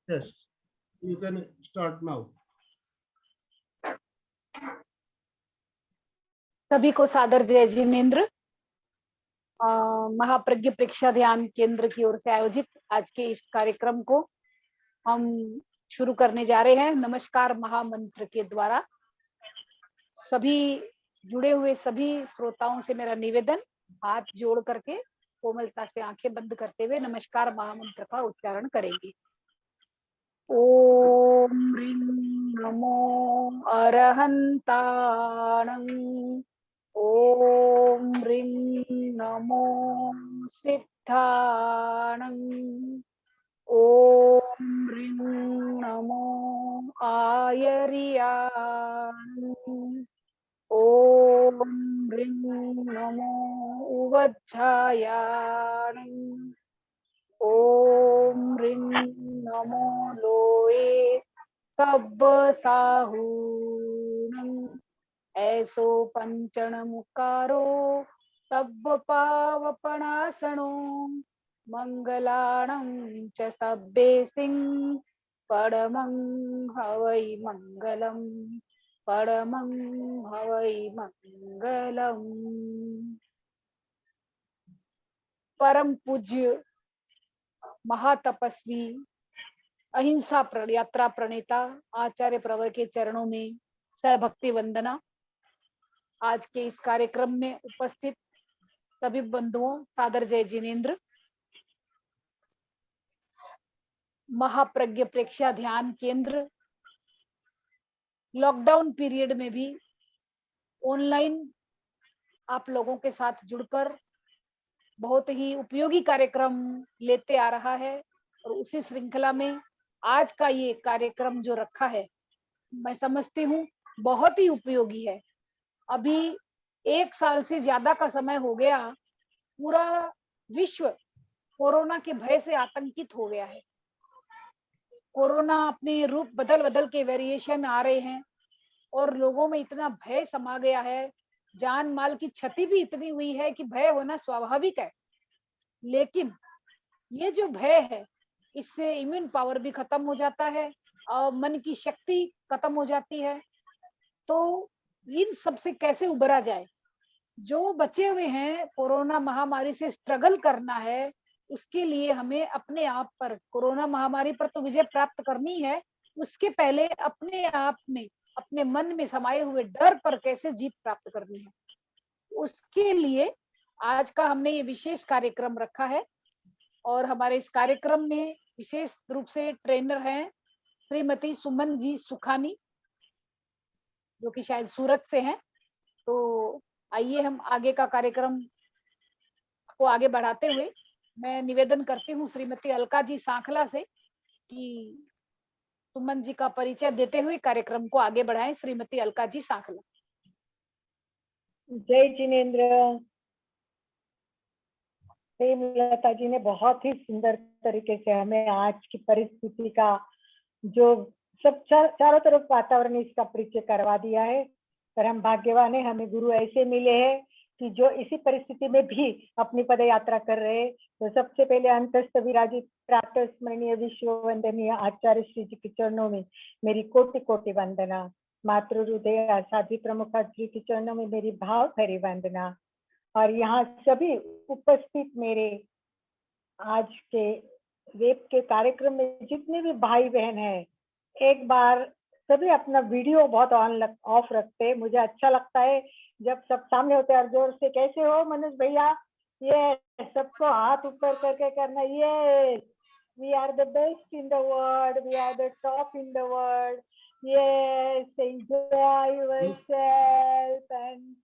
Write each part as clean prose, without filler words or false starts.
Yes, you can start now. सभी को सादर जय जिनेन्द्र। महाप्रज्ञ प्रेक्षा ध्यान केंद्र की ओर से आयोजित आज के इस कार्यक्रम को हम शुरू करने जा रहे हैं। नमस्कार महामंत्र के द्वारा सभी जुड़े हुए सभी श्रोताओं से मेरा निवेदन, हाथ जोड़ करके कोमलता से आंखें बंद करते हुए नमस्कार महामंत्र का उच्चारण करेंगे। ओम ह्रीं नमो अरहंताणं। ओम ह्रीं नमो सिद्धाणं। ओम ह्रीं नमो आयर्याणं। ओम ह्रीं नमो उवज्झायाणं। ओम ह्रीं नमो लोए सब्बसाहूणं। ऐसो पंचण मुकारो तब्ब पावपणासनो। मंगलाणं च सब्बेसिं परमं हवै मंगलम्। परमं हवै मंगलम्। परम पूज्य महातपस्वी अहिंसा यात्रा प्रणेता आचार्य प्रवर के चरणों में सहभक्ति वंदना। आज के इस कार्यक्रम में उपस्थित सभी बंधुओं सादर जय जिनेन्द्र। महाप्रज्ञ प्रेक्षा ध्यान केंद्र लॉकडाउन पीरियड में भी ऑनलाइन आप लोगों के साथ जुड़कर बहुत ही उपयोगी कार्यक्रम लेते आ रहा है और उसी श्रृंखला में आज का ये कार्यक्रम जो रखा है मैं समझती हूँ बहुत ही उपयोगी है। अभी 1 साल से ज्यादा का समय हो गया, पूरा विश्व कोरोना के भय से आतंकित हो गया है। कोरोना अपने रूप बदल बदल के वेरिएशन आ रहे हैं और लोगों में इतना भय समा गया है, जान माल की क्षति भी इतनी हुई है कि भय होना स्वाभाविक है। लेकिन ये जो भय है इससे इम्यून पावर भी खत्म हो जाता है और मन की शक्ति खत्म हो जाती है। तो इन सब से कैसे उबरा जाए? जो बचे हुए हैं कोरोना महामारी से स्ट्रगल करना है, उसके लिए हमें अपने आप पर, कोरोना महामारी पर तो विजय प्राप्त करनी है, उसके पहले अपने आप में, अपने मन में समाये हुए डर पर कैसे जीत प्राप्त करनी है, उसके लिए आज का हमने ये विशेष कार्यक्रम रखा है। और हमारे इस कार्यक्रम में विशेष रूप से ट्रेनर हैं श्रीमती सुमन जी सुखानी, जो कि शायद सूरत से हैं। तो आइए हम आगे का कार्यक्रम को आगे बढ़ाते हुए मैं निवेदन करती हूँ श्रीमती अलका जी सांखला से कि सुमन जी का परिचय देते हुए कार्यक्रम को आगे बढ़ाएं। श्रीमती अलका जी सांखला। जय जिनेन्द्र। प्रेमलता जी ने बहुत ही सुंदर तरीके से हमें आज की परिस्थिति का जो सब चारों तरफ वातावरण इसका परिचय करवा दिया है। पर हम भाग्यवान है, हमें गुरु ऐसे मिले हैं कि जो इसी परिस्थिति में भी अपनी पद यात्रा कर रहे हैं। तो सबसे पहले अंतस्थ विराजित प्रातः स्मरणीय विश्व वंदनीय आचार्य श्री जी के चरणों में मेरी कोटि कोटि वंदना। मातृ हृदय साध्वी प्रमुख जी के चरणों में मेरी भाव भरी वंदना। और यहाँ सभी उपस्थित मेरे आज के वेब के कार्यक्रम में जितने भी भाई बहन हैं, एक बार सभी अपना वीडियो बहुत ऑफ रखते हैं। मुझे अच्छा लगता है जब सब सामने होते हैं। जोर से कैसे हो मनोज भैया? ये सबको हाथ ऊपर करके करना। ये we are the best in the world, we are the top in the world. Yes, enjoy yourself and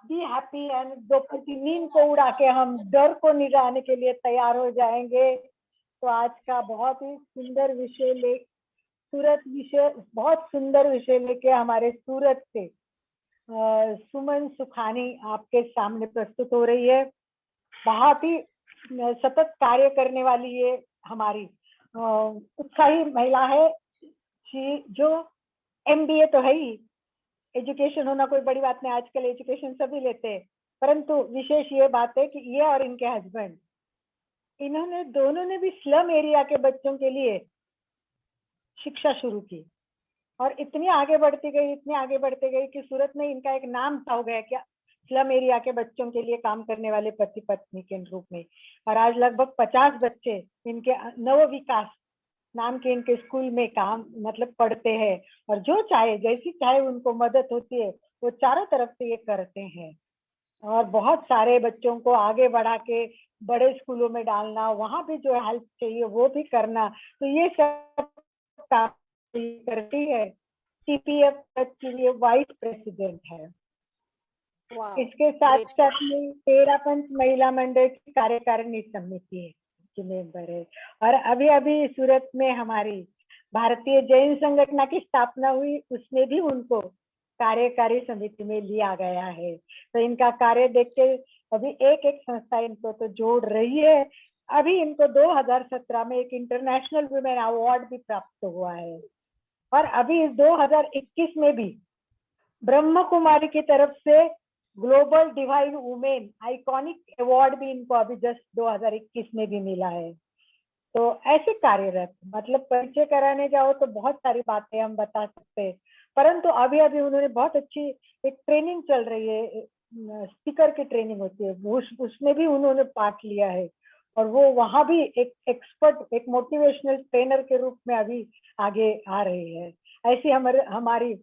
be happy and दोपहर की नींद को उड़ा के हम डर को निगाहने के लिए तैयार हो जाएंगे। तो आज का बहुत ही सुंदर विषय बहुत सुंदर विषय लेके हमारे सूरत से सुमन सुखानी आपके सामने प्रस्तुत हो रही है। बहुत ही सतत कार्य करने वाली ये हमारी उत्साही महिला है जो MBA तो है ही, एजुकेशन होना कोई बड़ी बात नहीं, आजकल एजुकेशन सभी लेते हैं। परंतु विशेष ये बात है कि ये और इनके हस्बैंड, इन्होंने दोनों ने भी स्लम एरिया के बच्चों के लिए शिक्षा शुरू की और इतनी आगे बढ़ती गई, इतनी आगे बढ़ती गई कि सूरत में इनका एक नाम सा हो गया कि स्लम एरिया के बच्चों के लिए काम करने वाले पति पत्नी के रूप में। और आज लगभग 50 बच्चे इनके नव विकास नाम के इनके स्कूल में काम मतलब पढ़ते हैं और जो चाहे जैसी चाहे उनको मदद होती है वो चारों तरफ से ये करते हैं। और बहुत सारे बच्चों को आगे बढ़ा के बड़े स्कूलों में डालना, वहां भी जो हेल्प चाहिए वो भी करना, तो ये सब काम करती है। सीपीएफ के लिए वाइस प्रेसिडेंट है। वाह, इसके साथ great. साथ में 13 पंच महिला मंडल की कार्यकारिणी समिति है की मेंबर है। और अभी अभी सूरत में हमारी भारतीय जैन संगठन की स्थापना हुई, उसमें भी उनको कार्यकारी समिति में लिया गया है। तो इनका कार्य देख के अभी एक एक संस्था इनको तो जोड़ रही है। अभी इनको 2017 में एक इंटरनेशनल वुमेन अवार्ड भी प्राप्त हुआ है और अभी इस 2021 में भी ब्रह्म कुमारी की तरफ से global divine women iconic award भी इनको अभी जस्ट 2021 में भी मिला है। तो ऐसे कार्यरत मतलब परिचय कराने जाओ तो बहुत सारी बातें हम बता सकते हैं, परंतु अभी अभी उन्होंने बहुत अच्छी एक ट्रेनिंग चल रही है, स्पीकर की ट्रेनिंग होती है, उसमें भी उन्होंने पार्ट लिया है और वो वहां भी एक एक्सपर्ट एक मोटिवेशनल ट्रेनर के रूप में अभी आगे आ रही है। ऐसी हमारी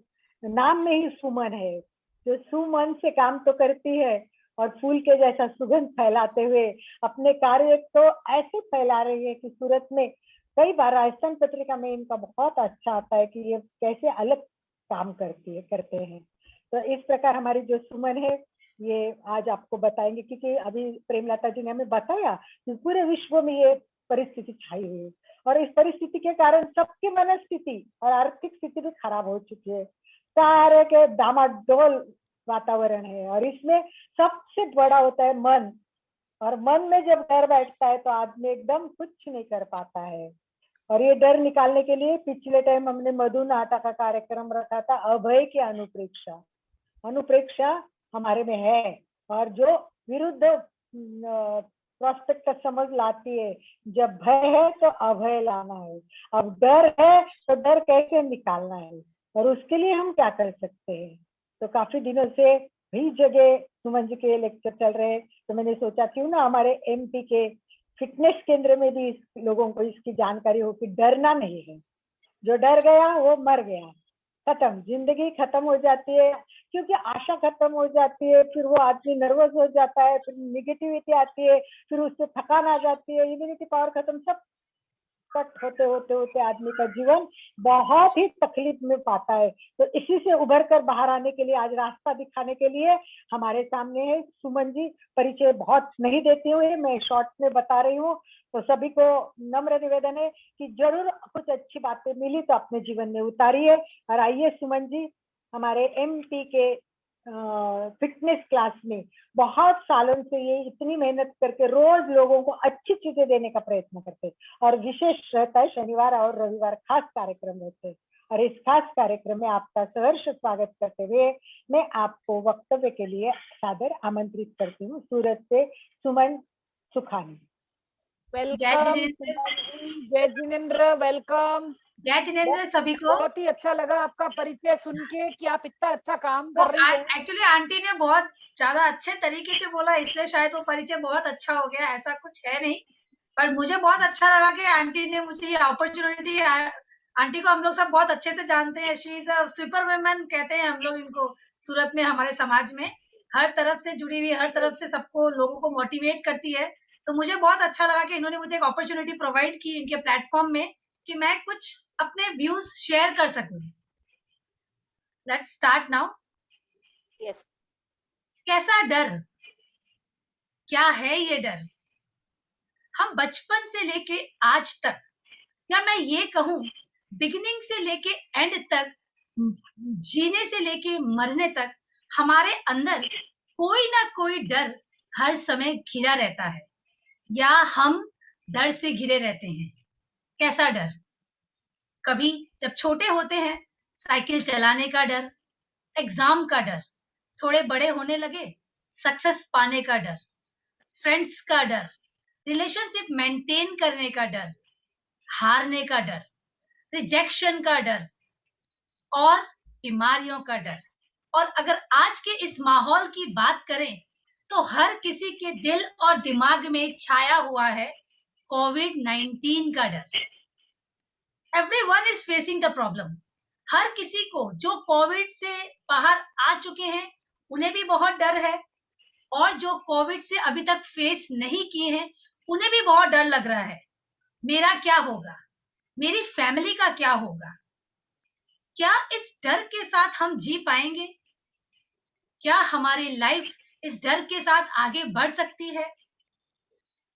नाम में ही सुमन है, जो सुमन से काम तो करती है और फूल के जैसा सुगंध फैलाते हुए अपने कार्य को ऐसे फैला रही है कि सूरत में कई बार राजस्थान पत्रिका में इनका बहुत अच्छा आता है कि ये कैसे अलग काम करते हैं। तो इस प्रकार हमारी जो सुमन है ये आज आपको बताएंगे, क्योंकि अभी प्रेमलता जी ने हमें बताया कि पूरे विश्व में ये परिस्थिति छाई हुई है और इस परिस्थिति के कारण सबकी मनस्थिति और आर्थिक स्थिति भी खराब हो चुकी है। सारे के डामाडोल वातावरण है और इसमें सबसे बड़ा होता है मन, और मन में जब डर बैठता है तो आदमी एकदम कुछ नहीं कर पाता है। और ये डर निकालने के लिए पिछले टाइम हमने मधु नाटा का कार्यक्रम रखा था, अभय की अनुप्रेक्षा। अनुप्रेक्षा हमारे में है और जो विरुद्ध प्रोस्पेक्ट समझ लाती है, जब भय है तो अभय लाना है, अब डर है तो डर कैसे निकालना है और उसके लिए हम क्या कर सकते हैं। तो काफी दिनों से कई जगह सुमन जी के लेक्चर चल रहे हैं, तो मैंने सोचा क्यों ना हमारे एमपी के फिटनेस केंद्र में भी लोगों को इसकी जानकारी हो कि डरना नहीं है, जो डर गया वो मर गया, खत्म, जिंदगी खत्म हो जाती है, क्योंकि आशा खत्म हो जाती है, फिर वो आदमी नर्वस हो जाता है, फिर निगेटिविटी आती है, फिर उससे थकान आ जाती है, इम्यूनिटी पावर खत्म, सब कट होते होते होते आदमी का जीवन बहुत ही तकलीफ में पाता है। तो इसी से उभर कर बाहर आने के लिए आज रास्ता दिखाने के लिए हमारे सामने है सुमन जी। परिचय बहुत नहीं देती हुए मैं शॉर्ट में बता रही हूँ, तो सभी को नम्र निवेदन है कि जरूर कुछ अच्छी बातें मिली तो अपने जीवन में उतारिए। और आइए सुमन जी, हमारे एमपी के फिटनेस क्लास में बहुत सालों से ये इतनी मेहनत करके रोज लोगों को अच्छी चीजें देने का प्रयत्न करते हैं और विशेष रहता है शनिवार और रविवार खास कार्यक्रम रहते हैं। और इस खास कार्यक्रम में आपका सहर्ष स्वागत करते हुए मैं आपको वक्तव्य के लिए सादर आमंत्रित करती हूँ। सूरत से सुमन सुखानी। वेलकम सुमन जी, जय जिनेन्द्र, वेलकम। जय जिनेन्द्र सभी को। बहुत ही अच्छा लगा आपका परिचय सुन के कि आप इतना अच्छा काम वो कर रही हैं। एक्चुअली आंटी ने बहुत ज्यादा अच्छे तरीके से बोला, इसलिए शायद वो परिचय बहुत अच्छा हो गया, ऐसा कुछ है नहीं, पर मुझे बहुत अच्छा लगा कि आंटी ने मुझे ये अपॉर्चुनिटी, आंटी को हम लोग सब बहुत अच्छे से जानते हैं, she is a super women कहते हैं हम लोग इनको सूरत में, हमारे समाज में हर तरफ से जुड़ी हुई, हर तरफ से सबको लोगों को मोटिवेट करती है। तो मुझे बहुत अच्छा लगा कि इन्होंने मुझे एक अपॉर्चुनिटी प्रोवाइड की इनके प्लेटफॉर्म में कि मैं कुछ अपने व्यूज शेयर कर सकूं। Let's start now. यस। कैसा डर, क्या है ये डर? हम बचपन से लेके आज तक, या मैं ये कहूं बिगिनिंग से लेके एंड तक, जीने से लेके मरने तक हमारे अंदर कोई ना कोई डर हर समय घिरा रहता है, या हम डर से घिरे रहते हैं। कैसा डर? कभी जब छोटे होते हैं साइकिल चलाने का डर, एग्जाम का डर, थोड़े बड़े होने लगे सक्सेस पाने का डर, फ्रेंड्स का डर, रिलेशनशिप मेंटेन करने का डर, हारने का डर, रिजेक्शन का डर और बीमारियों का डर। और अगर आज के इस माहौल की बात करें तो हर किसी के दिल और दिमाग में छाया हुआ है कोविड-19 का डर। Everyone is facing the problem. हर किसी को जो कोविड से बाहर आ चुके हैं उन्हें भी बहुत डर है, और जो कोविड से अभी तक फेस नहीं किए हैं उन्हें भी बहुत डर लग रहा है। मेरा क्या होगा, मेरी फैमिली का क्या होगा, क्या इस डर के साथ हम जी पाएंगे, क्या हमारी लाइफ इस डर के साथ आगे बढ़ सकती है?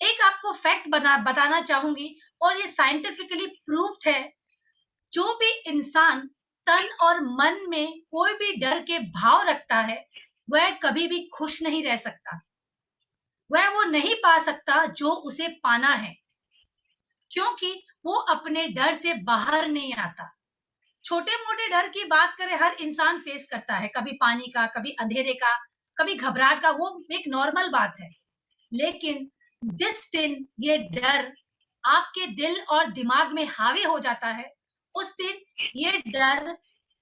एक आपको फैक्ट बताना चाहूंगी, और ये साइंटिफिकली प्रूव्ड है। जो भी इंसान तन और मन में कोई भी डर के भाव रखता है वह कभी भी खुश नहीं रह सकता, वह वो नहीं पा सकता जो उसे पाना है, क्योंकि वो अपने डर से बाहर नहीं आता। छोटे मोटे डर की बात करें, हर इंसान फेस करता है, कभी पानी का, कभी अंधेरे का, कभी घबराहट का, वो एक नॉर्मल बात है। लेकिन जिस दिन ये डर आपके दिल और दिमाग में हावी हो जाता है उस दिन ये डर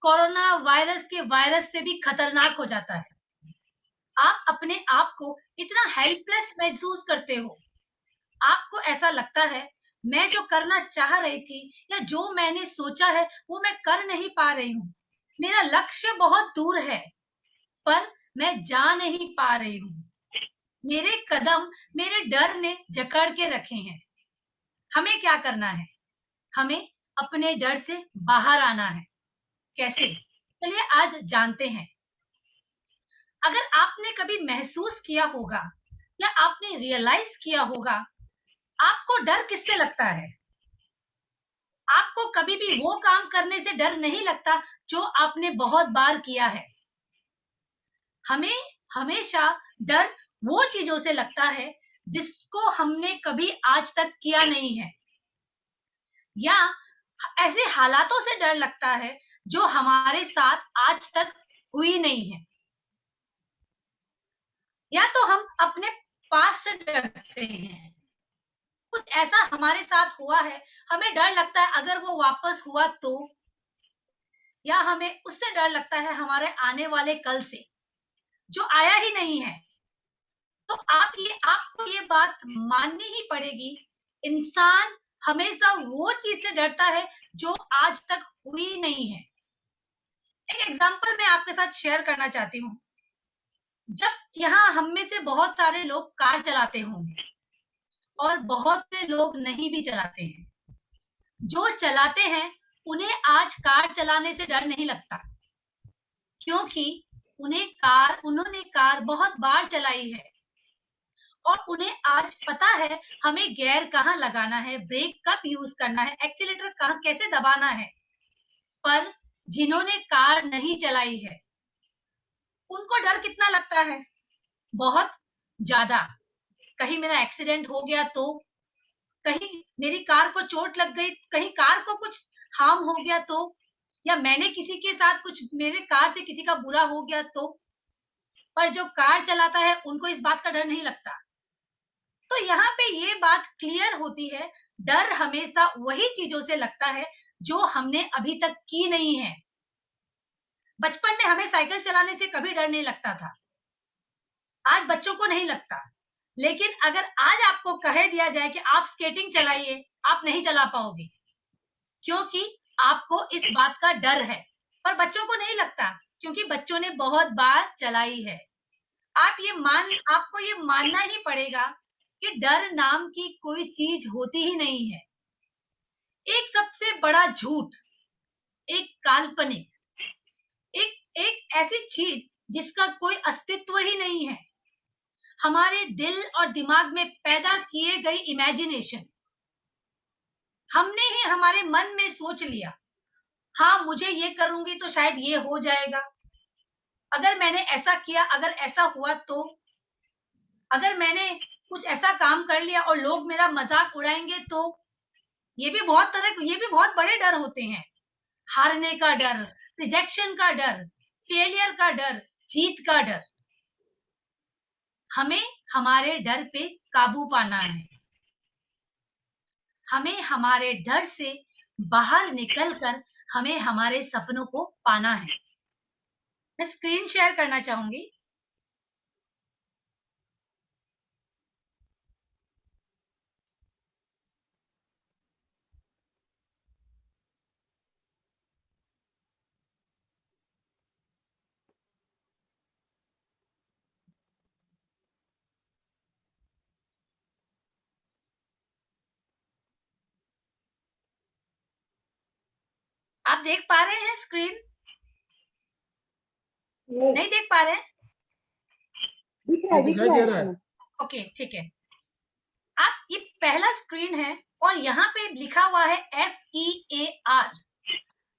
कोरोना वायरस से भी खतरनाक हो जाता है। आप अपने आप को इतना हेल्पलेस महसूस करते हो, आपको ऐसा लगता है मैं जो करना चाह रही थी या जो मैंने सोचा है वो मैं कर नहीं पा रही हूँ, मेरा लक्ष्य बहुत दूर है पर मैं जा नहीं पा रही हूँ, मेरे कदम मेरे डर ने जकड़ के रखे हैं। हमें क्या करना है? हमें अपने डर से बाहर आना है। कैसे? चलिए आज जानते हैं। अगर आपने कभी महसूस किया होगा या आपने रियलाइज किया होगा, आपको डर किससे लगता है? आपको कभी भी वो काम करने से डर नहीं लगता जो आपने बहुत बार किया है। हमें हमेशा डर वो चीजों से लगता है जिसको हमने कभी आज तक किया नहीं है, या ऐसे हालातों से डर लगता है जो हमारे साथ आज तक हुई नहीं है, या तो हम अपने पास से डरते हैं, कुछ ऐसा हमारे साथ हुआ है, हमें डर लगता है अगर वो वापस हुआ तो, या हमें उससे डर लगता है हमारे आने वाले कल से जो आया ही नहीं है। तो आपको ये बात माननी ही पड़ेगी, इंसान हमेशा वो चीज से डरता है जो आज तक हुई नहीं है। एक एग्जांपल मैं आपके साथ शेयर करना चाहती हूँ। जब यहाँ हम में से बहुत सारे लोग कार चलाते होंगे और बहुत से लोग नहीं भी चलाते हैं, जो चलाते हैं उन्हें आज कार चलाने से डर नहीं लगता, क्योंकि उन्होंने कार बहुत बार चलाई है और उन्हें आज पता है हमें गियर कहाँ लगाना है, ब्रेक कब यूज करना है, एक्सीलेटर कहाँ कैसे दबाना है। पर जिन्होंने कार नहीं चलाई है उनको डर कितना लगता है? बहुत ज्यादा। कहीं मेरा एक्सीडेंट हो गया तो, कहीं मेरी कार को चोट लग गई, कहीं कार को कुछ हार्म हो गया तो, या मैंने किसी के साथ कुछ, मेरे कार से किसी का बुरा हो गया तो। पर जो कार चलाता है उनको इस बात का डर नहीं लगता। तो यहाँ पे ये बात क्लियर होती है, डर हमेशा वही चीजों से लगता है जो हमने अभी तक की नहीं है। बचपन में हमें साइकिल चलाने से कभी डर नहीं लगता था, आज बच्चों को नहीं लगता। लेकिन अगर आज आपको कह दिया जाए कि आप स्केटिंग चलाइए, आप नहीं चला पाओगे, क्योंकि आपको इस बात का डर है। पर बच्चों को नहीं लगता क्योंकि बच्चों ने बहुत बार चलाई है। आपको ये मानना ही पड़ेगा कि डर नाम की कोई चीज होती ही नहीं है। एक सबसे बड़ा झूठ, एक काल्पनिक, एक ऐसी चीज जिसका कोई अस्तित्व ही नहीं है, हमारे दिल और दिमाग में पैदा किए गई इमेजिनेशन। हमने ही हमारे मन में सोच लिया, हाँ मुझे ये करूंगी तो शायद ये हो जाएगा, अगर मैंने ऐसा किया, अगर ऐसा हुआ तो, अगर मैंने कुछ ऐसा काम कर लिया और लोग मेरा मजाक उड़ाएंगे तो। ये भी बहुत बड़े डर होते हैं। हारने का डर, रिजेक्शन का डर, फेलियर का डर, जीत का डर। हमें हमारे डर पे काबू पाना है, हमें हमारे डर से बाहर निकलकर हमें हमारे सपनों को पाना है। मैं स्क्रीन शेयर करना चाहूंगी। आप देख पा रहे हैं स्क्रीन? नहीं देख पा रहे हैं? दिखाई दे रहा है। ओके, ठीक है। आप ये पहला स्क्रीन है और यहाँ पे लिखा हुआ है FEAR।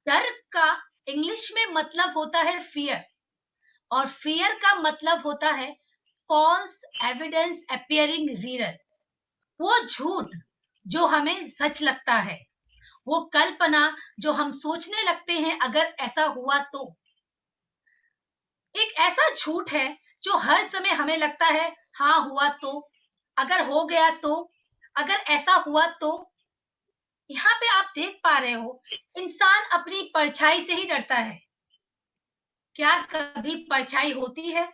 डर का इंग्लिश में मतलब होता है फियर, और फियर का मतलब होता है फॉल्स एविडेंस अपियरिंग रियल। वो झूठ जो हमें सच लगता है, वो कल्पना जो हम सोचने लगते हैं अगर ऐसा हुआ तो। एक ऐसा झूठ है जो हर समय हमें लगता है हाँ हुआ तो, अगर हो गया तो, अगर ऐसा हुआ तो। यहाँ पे आप देख पा रहे हो, इंसान अपनी परछाई से ही डरता है। क्या कभी परछाई होती है?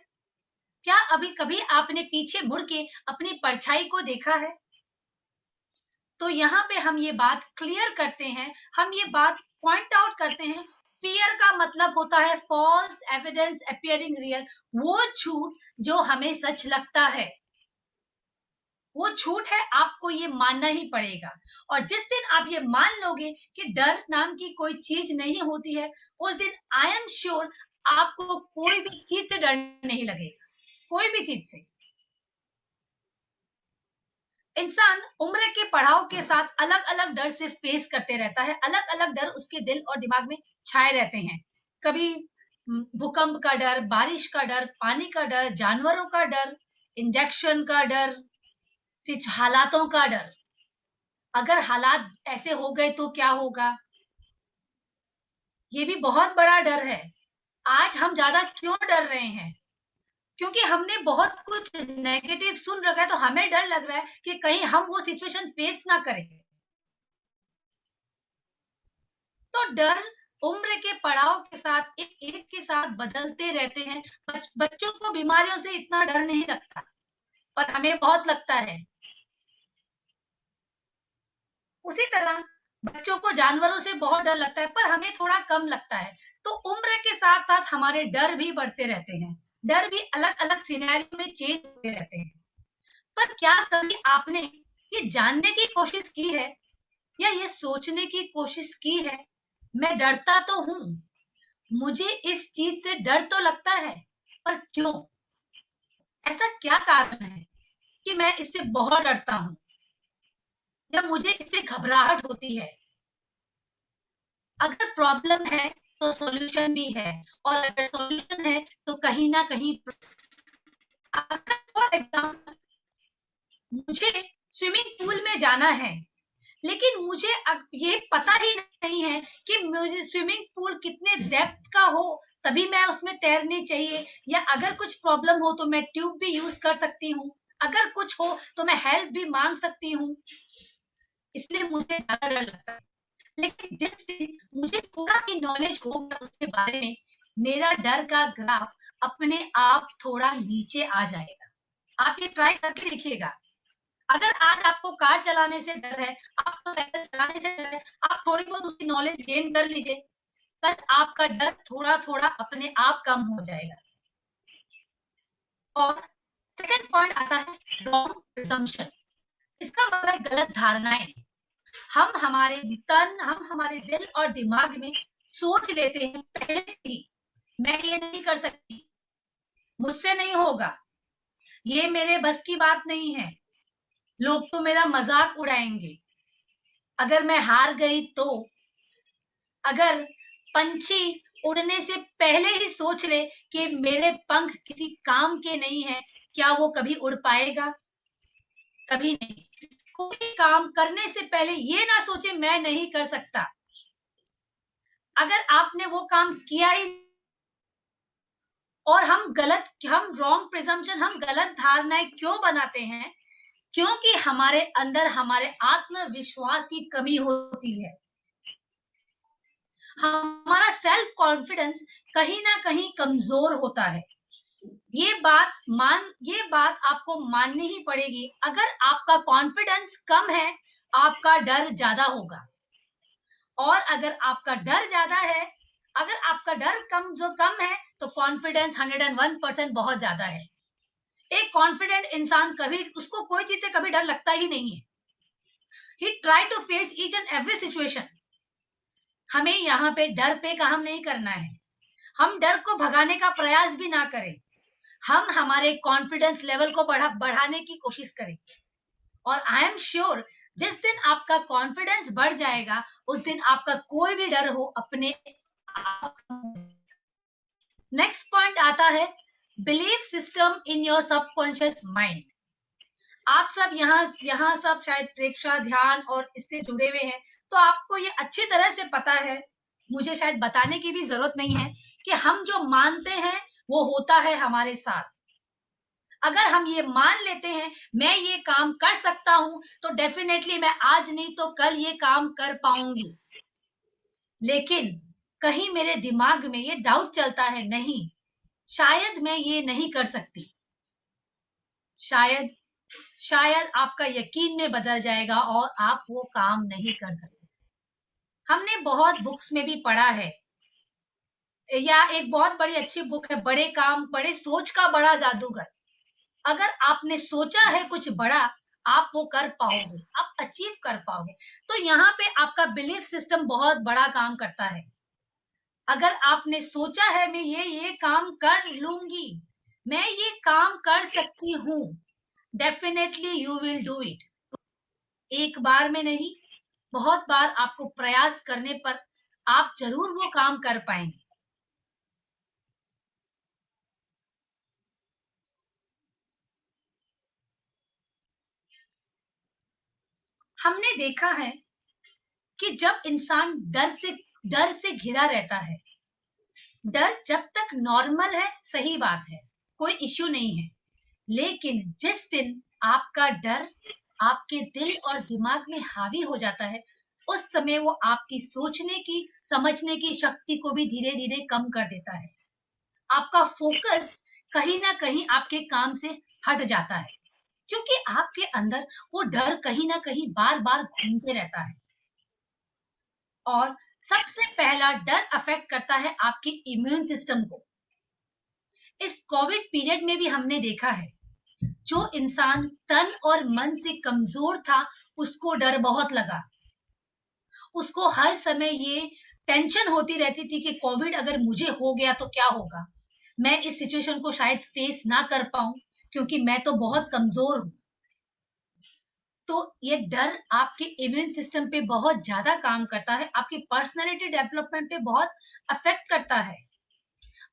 क्या अभी कभी आपने पीछे मुड़ के अपनी परछाई को देखा है? तो यहाँ पे हम ये बात क्लियर करते हैं, हम ये बात पॉइंट आउट करते हैं, फियर का मतलब होता है फॉल्स एविडेंस अपियरिंग रियल। वो झूठ जो हमें सच लगता है, वो झूठ है, आपको ये मानना ही पड़ेगा। और जिस दिन आप ये मान लोगे कि डर नाम की कोई चीज नहीं होती है, उस दिन आई एम श्योर आपको कोई भी चीज से डर नहीं लगेगा, कोई भी चीज से। इंसान उम्र के पड़ाव के साथ अलग अलग डर से फेस करते रहता है, अलग अलग डर उसके दिल और दिमाग में छाए रहते हैं। कभी भूकंप का डर, बारिश का डर, पानी का डर, जानवरों का डर, इंजेक्शन का डर, सिर्फ हालातों का डर। अगर हालात ऐसे हो गए तो क्या होगा, ये भी बहुत बड़ा डर है। आज हम ज्यादा क्यों डर रहे हैं? क्योंकि हमने बहुत कुछ नेगेटिव सुन रखा है, तो हमें डर लग रहा है कि कहीं हम वो सिचुएशन फेस ना करें। तो डर उम्र के पड़ाव के साथ, एक एज के साथ बदलते रहते हैं। बच्चों को बीमारियों से इतना डर नहीं लगता, पर हमें बहुत लगता है। उसी तरह बच्चों को जानवरों से बहुत डर लगता है, पर हमें थोड़ा कम लगता है। तो उम्र के साथ साथ हमारे डर भी बढ़ते रहते हैं, डर भी अलग अलग सिनेरियो में चेंज होते रहते हैं। पर क्या कभी आपने ये जानने की कोशिश की है या ये सोचने की कोशिश की है, मैं डरता तो हूं, मुझे इस चीज से डर तो लगता है, पर क्यों? ऐसा क्या कारण है कि मैं इससे बहुत डरता हूं या मुझे इससे घबराहट होती है? अगर प्रॉब्लम है तो सॉल्यूशन भी है, और अगर सॉल्यूशन है तो कहीं ना कहीं, अगर फॉर एग्जाम्पल मुझे स्विमिंग पूल में जाना है, लेकिन मुझे ये पता ही नहीं है कि मुझे स्विमिंग पूल कितने डेप्थ का हो तभी मैं उसमें तैरनी चाहिए, या अगर कुछ प्रॉब्लम हो तो मैं ट्यूब भी यूज कर सकती हूँ, अगर कुछ हो तो मैं हेल्प भी मांग सकती हूँ। इसलिए मुझे ज्यादा डर लगता है। लेकिन जिस दिन मुझे थोड़ा भी नॉलेज होगा उसके बारे में, मेरा डर का ग्राफ अपने आप थोड़ा नीचे आ जाएगा। आप ये ट्राई करके देखिएगा। अगर आज आपको कार चलाने से डर है, आपको साइकिल चलाने से डर है, आप थोड़ी बहुत उसकी नॉलेज गेन कर लीजिए, कल आपका डर थोड़ा थोड़ा अपने आप कम हो जाएगा। और सेकंड पॉइंट आता है रॉन्ग प्रिजम्पशन। इसका मतलब गलत धारणाएं। हम हमारे दिल और दिमाग में सोच लेते हैं पहले से ही, मैं ये नहीं कर सकती, मुझसे नहीं होगा, ये मेरे बस की बात नहीं है, लोग तो मेरा मजाक उड़ाएंगे, अगर मैं हार गई तो। अगर पंछी उड़ने से पहले ही सोच ले कि मेरे पंख किसी काम के नहीं है, क्या वो कभी उड़ पाएगा? कभी नहीं। कोई काम करने से पहले ये ना सोचे मैं नहीं कर सकता। अगर आपने वो काम किया ही, और हम रॉन्ग प्रिजम्पशन, हम गलत धारणाएं क्यों बनाते हैं? क्योंकि हमारे अंदर हमारे आत्मविश्वास की कमी होती है। हमारा सेल्फ कॉन्फिडेंस कहीं ना कहीं कमजोर होता है। ये बात आपको माननी ही पड़ेगी। अगर आपका कॉन्फिडेंस कम है, आपका डर ज्यादा होगा। और अगर आपका डर ज्यादा है, अगर आपका डर कम है, तो कॉन्फिडेंस 101% बहुत ज्यादा है। एक कॉन्फिडेंट इंसान कभी, उसको कोई चीज से कभी डर लगता ही नहीं है। He try to face each and every situation. हमें यहाँ पे डर पे काम नहीं करना है। हम डर को भगाने का प्रयास भी ना करें। हम हमारे कॉन्फिडेंस लेवल को बढ़ाने की कोशिश करें। और आई एम श्योर जिस दिन आपका कॉन्फिडेंस बढ़ जाएगा, उस दिन आपका कोई भी डर हो अपने आप। नेक्स्ट पॉइंट आता है belief system in your subconscious mind. आप सब यहाँ सब शायद प्रेक्षा, ध्यान और इससे जुड़े हुए हैं, तो आपको ये अच्छी तरह से पता है, मुझे शायद बताने की भी जरूरत नहीं है कि हम जो मानते हैं वो होता है हमारे साथ। अगर हम ये मान लेते हैं मैं ये काम कर सकता हूं, तो डेफिनेटली मैं आज नहीं तो कल ये काम कर पाऊंगी। लेकिन कहीं मेरे दिमाग में ये डाउट चलता है, नहीं, शायद मैं ये नहीं कर सकती। शायद आपका यकीन में बदल जाएगा और आप वो काम नहीं कर सकते। हमने बहुत बुक्स में भी पढ़ा है, या एक बहुत बड़ी अच्छी बुक है, बड़े काम बड़े सोच का बड़ा जादूगर। अगर आपने सोचा है कुछ बड़ा, आप वो कर पाओगे, आप अचीव कर पाओगे। तो यहाँ पे आपका बिलीफ सिस्टम बहुत बड़ा काम करता है। अगर आपने सोचा है मैं ये काम कर लूंगी, मैं ये काम कर सकती हूँ, definitely you will do it. एक बार में नहीं, बहुत बार आपको प्रयास करने पर आप जरूर वो काम कर पाएंगे। हमने देखा है कि जब इंसान डर से घिरा रहता है, डर जब तक नॉर्मल है, सही बात है, कोई इश्यू नहीं है। लेकिन जिस दिन आपका डर आपके दिल और दिमाग में हावी हो जाता है, उस समय वो आपकी सोचने की, समझने की शक्ति को भी धीरे धीरे कम कर देता है। आपका फोकस कहीं ना कहीं आपके काम से हट जाता है, क्योंकि आपके अंदर वो डर कहीं ना कहीं बार बार घूमते रहता है। और सबसे पहला डर अफेक्ट करता है आपके इम्यून सिस्टम को। इस कोविड पीरियड में भी हमने देखा है, जो इंसान तन और मन से कमजोर था, उसको डर बहुत लगा। उसको हर समय ये टेंशन होती रहती थी कि कोविड अगर मुझे हो गया तो क्या होगा, मैं इस सिचुएशन को शायद फेस ना कर पाऊं, क्योंकि मैं तो बहुत कमजोर हूं। तो ये डर आपके इम्यून सिस्टम पे बहुत ज्यादा काम करता है, आपकी पर्सनालिटी डेवलपमेंट पे बहुत अफेक्ट करता है,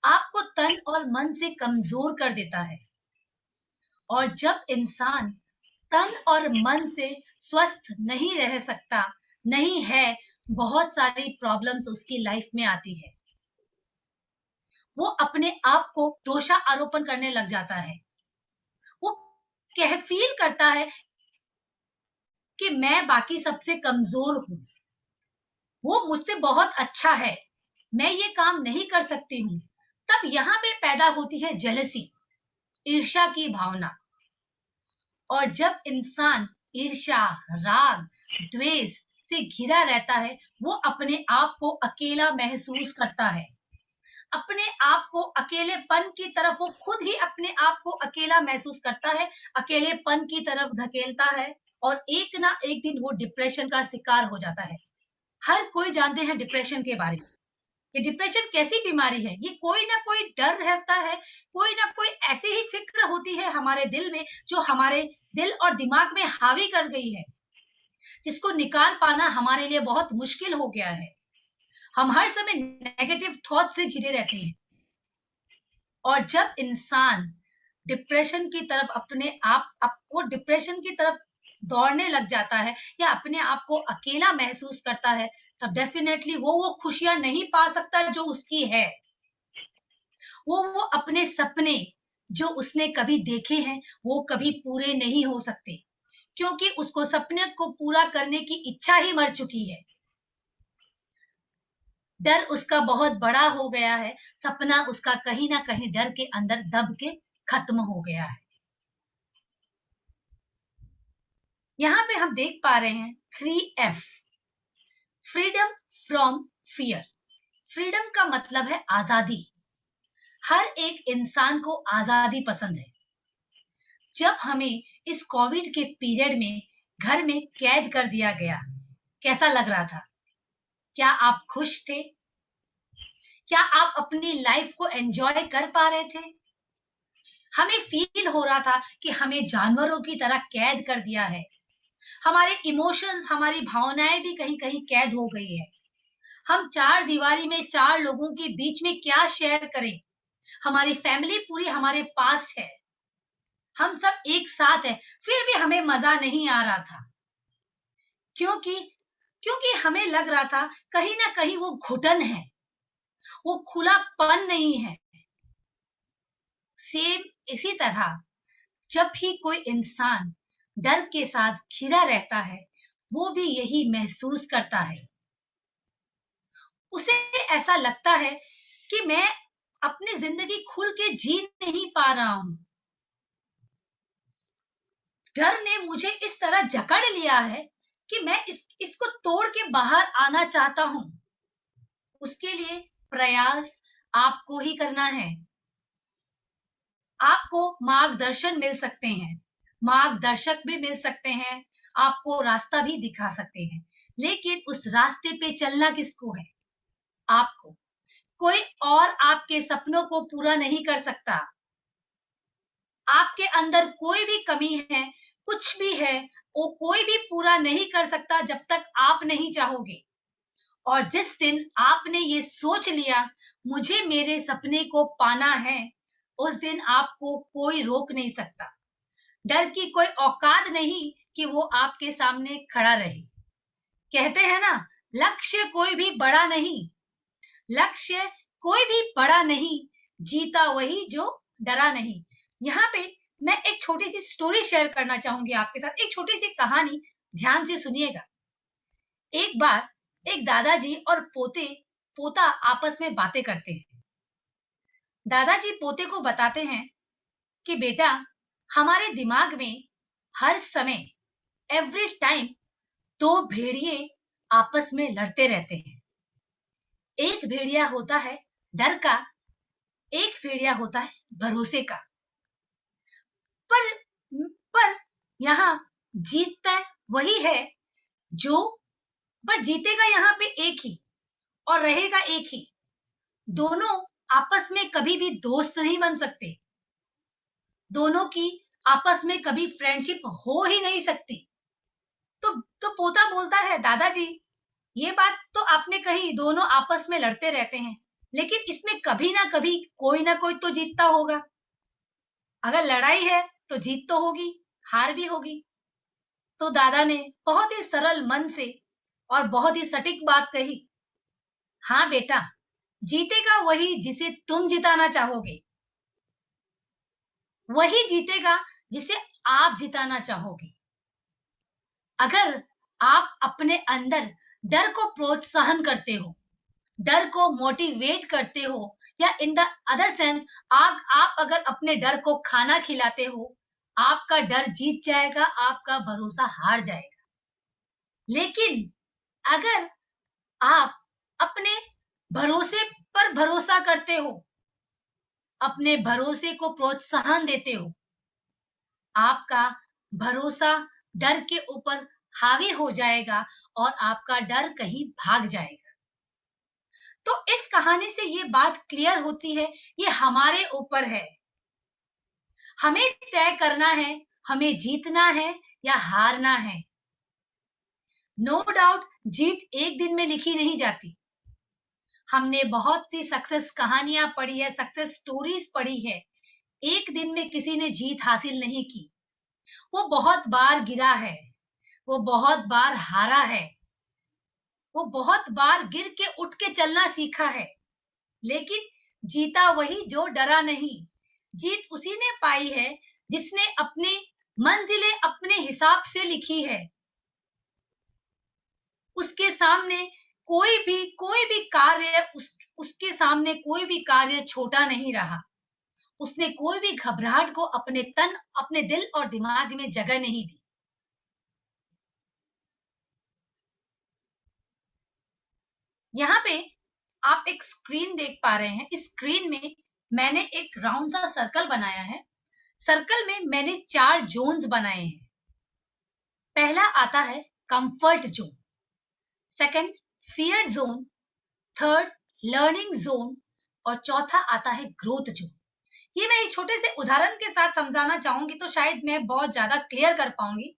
आपको तन और मन से कमजोर कर देता है। और जब इंसान तन और मन से स्वस्थ नहीं रह सकता, नहीं है, बहुत सारी प्रॉब्लम्स उसकी लाइफ में आती है। वो अपने आप को दोषारोपण करने लग जाता है। वो फील करता है कि मैं बाकी सबसे कमजोर हूं, वो मुझसे बहुत अच्छा है, मैं ये काम नहीं कर सकती हूँ। तब यहाँ पे पैदा होती है जेलसी, ईर्ष्या की भावना। और जब इंसान ईर्ष्या, राग, द्वेष से घिरा रहता है, वो अपने आप को अकेला महसूस करता है। अपने आप को अकेलेपन की तरफ, वो खुद ही अपने आप को अकेला महसूस करता है, अकेलेपन की तरफ धकेलता है, और एक ना एक दिन वो डिप्रेशन का शिकार हो जाता है। हर कोई जानते हैं डिप्रेशन के बारे में। ये डिप्रेशन कैसी बीमारी है? ये कोई ना कोई डर रहता है, कोई ना कोई ऐसी ही फिक्र होती है हमारे दिल में, जो हमारे दिल और दिमाग में हावी कर गई है, जिसको निकाल पाना हमारे लिए बहुत मुश्किल हो गया है। हम हर समय नेगेटिव थॉट से घिरे रहते हैं। और जब इंसान डिप्रेशन की तरफ अपने आप को डिप्रेशन की तरफ दौड़ने लग जाता है, या अपने आप को अकेला महसूस करता है, तब डेफिनेटली वो खुशियां नहीं पा सकता जो उसकी है। वो अपने सपने जो उसने कभी देखे हैं, वो कभी पूरे नहीं हो सकते, क्योंकि उसको सपने को पूरा करने की इच्छा ही मर चुकी है। डर उसका बहुत बड़ा हो गया है, सपना उसका कहीं ना कहीं डर के अंदर दब के खत्म हो गया है। यहाँ पे हम देख पा रहे हैं 3F, freedom from fear. Freedom का मतलब है आजादी। हर एक इंसान को आजादी पसंद है। जब हमें इस कोविड के पीरियड में घर में कैद कर दिया गया, कैसा लग रहा था? क्या आप खुश थे? क्या आप अपनी लाइफ को एंजॉय कर पा रहे थे? हमें फील हो रहा था कि हमें जानवरों की तरह कैद कर दिया है। हमारे इमोशंस, हमारी भावनाएं भी कहीं कहीं कैद हो गई है। हम चार दीवारी में चार लोगों के बीच में क्या शेयर करें? हमारी फैमिली पूरी हमारे पास है, हम सब एक साथ हैं, फिर भी हमें मजा नहीं आ रहा था। क्योंकि हमें लग रहा था कहीं ना कहीं वो घुटन है, वो खुलापन नहीं है। सेम इसी तरह जब भी कोई इंसान डर के साथ घिरा रहता है, वो भी यही महसूस करता है। उसे ऐसा लगता है कि मैं अपनी जिंदगी खुल के जी नहीं पा रहा हूं। डर ने मुझे इस तरह जकड़ लिया है कि मैं इसको तोड़ के बाहर आना चाहता हूं। उसके लिए प्रयास आपको ही करना है। आपको मार्गदर्शन मिल सकते हैं, मार्गदर्शक भी मिल सकते हैं, आपको रास्ता भी दिखा सकते हैं, लेकिन उस रास्ते पे चलना किसको है? आपको। कोई और आपके सपनों को पूरा नहीं कर सकता। आपके अंदर कोई भी कमी है, कुछ भी है, वो कोई भी पूरा नहीं कर सकता जब तक आप नहीं चाहोगे। और जिस दिन आपने ये सोच लिया मुझे मेरे सपने को पाना है, उस दिन आपको कोई रोक नहीं सकता। डर की कोई औकात नहीं कि वो आपके सामने खड़ा रहे। कहते हैं ना, लक्ष्य कोई भी बड़ा नहीं, लक्ष्य कोई भी बड़ा नहीं, जीता वही जो डरा नहीं। यहाँ पे मैं एक छोटी सी स्टोरी शेयर करना चाहूंगी आपके साथ, एक छोटी सी कहानी, ध्यान से सुनिएगा। एक बार एक दादाजी और पोता आपस में बातें करते हैं। दादाजी पोते को बताते हैं कि बेटा, हमारे दिमाग में हर समय, एवरी टाइम, दो भेड़िए आपस में लड़ते रहते हैं। एक भेड़िया होता है डर का, एक भेड़िया होता है भरोसे का। पर यहाँ जीतता वही है जो, पर जीतेगा यहाँ पे एक ही और रहेगा एक ही। दोनों आपस में कभी भी दोस्त नहीं बन सकते, दोनों की आपस में कभी फ्रेंडशिप हो ही नहीं सकती। तो पोता बोलता है, दादाजी ये बात तो आपने कही, दोनों आपस में लड़ते रहते हैं, लेकिन इसमें कभी ना कभी कोई ना कोई तो जीतता होगा। अगर लड़ाई है तो जीत तो होगी, हार भी होगी। तो दादा ने बहुत ही सरल मन से और बहुत ही सटीक बात कही, हाँ बेटा, जीतेगा वही जिसे तुम जिताना चाहोगे, वही जीतेगा जिसे आप जिताना चाहोगे। अगर आप अपने अंदर डर को प्रोत्साहन करते हो, डर को मोटिवेट करते हो, या इन द अदर सेंस आप अगर अपने डर को खाना खिलाते हो, आपका डर जीत जाएगा, आपका भरोसा हार जाएगा। लेकिन अगर आप अपने भरोसे पर भरोसा करते हो, अपने भरोसे को प्रोत्साहन देते हो, आपका भरोसा डर के ऊपर हावी हो जाएगा और आपका डर कहीं भाग जाएगा। तो इस कहानी से ये बात क्लियर होती है, ये हमारे ऊपर है। हमें तय करना है, हमें जीतना है या हारना है। नो डाउट जीत एक दिन में लिखी नहीं जाती। हमने बहुत सी सक्सेस कहानियां पढ़ी है, सक्सेस स्टोरीज पढ़ी है। एक दिन में किसी ने जीत हासिल नहीं की। वो बहुत बार गिरा है, वो बहुत बार हारा है, वो बहुत बार गिर के उठ के चलना सीखा है, लेकिन जीता वही जो डरा नहीं। जीत उसी ने पाई है जिसने अपनी मंजिलें अपने हिसाब से लिखी है। उसके सामने कोई भी कार्य उसके सामने कोई भी कार्य छोटा नहीं रहा। उसने कोई भी घबराहट को अपने दिल और दिमाग में जगह नहीं दी। यहाँ पे आप एक स्क्रीन देख पा रहे हैं। इस स्क्रीन में मैंने एक राउंड सा सर्कल बनाया है। सर्कल में मैंने 4 जोन्स बनाए हैं। पहला आता है comfort zone, second fear zone, third learning zone और चौथा आता है ग्रोथ जोन। ये मैं एक छोटे से उदाहरण के साथ समझाना चाहूंगी तो शायद मैं बहुत ज्यादा क्लियर कर पाऊंगी।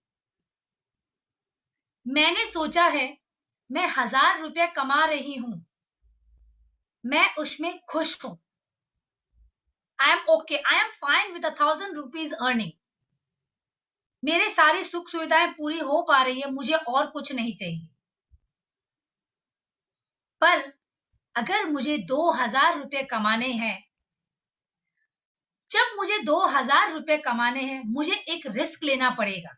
मैंने सोचा है मैं 1000 रुपए कमा रही हूं, मैं उसमें खुश हूं। I am okay, I am fine with 1000 rupees earning. मेरे सारी सुख सुविधाएं पूरी हो पा रही है, मुझे और कुछ नहीं चाहिए। पर अगर मुझे 2000 रुपए कमाने हैं, जब मुझे 2000 रुपए कमाने हैं, मुझे एक रिस्क लेना पड़ेगा।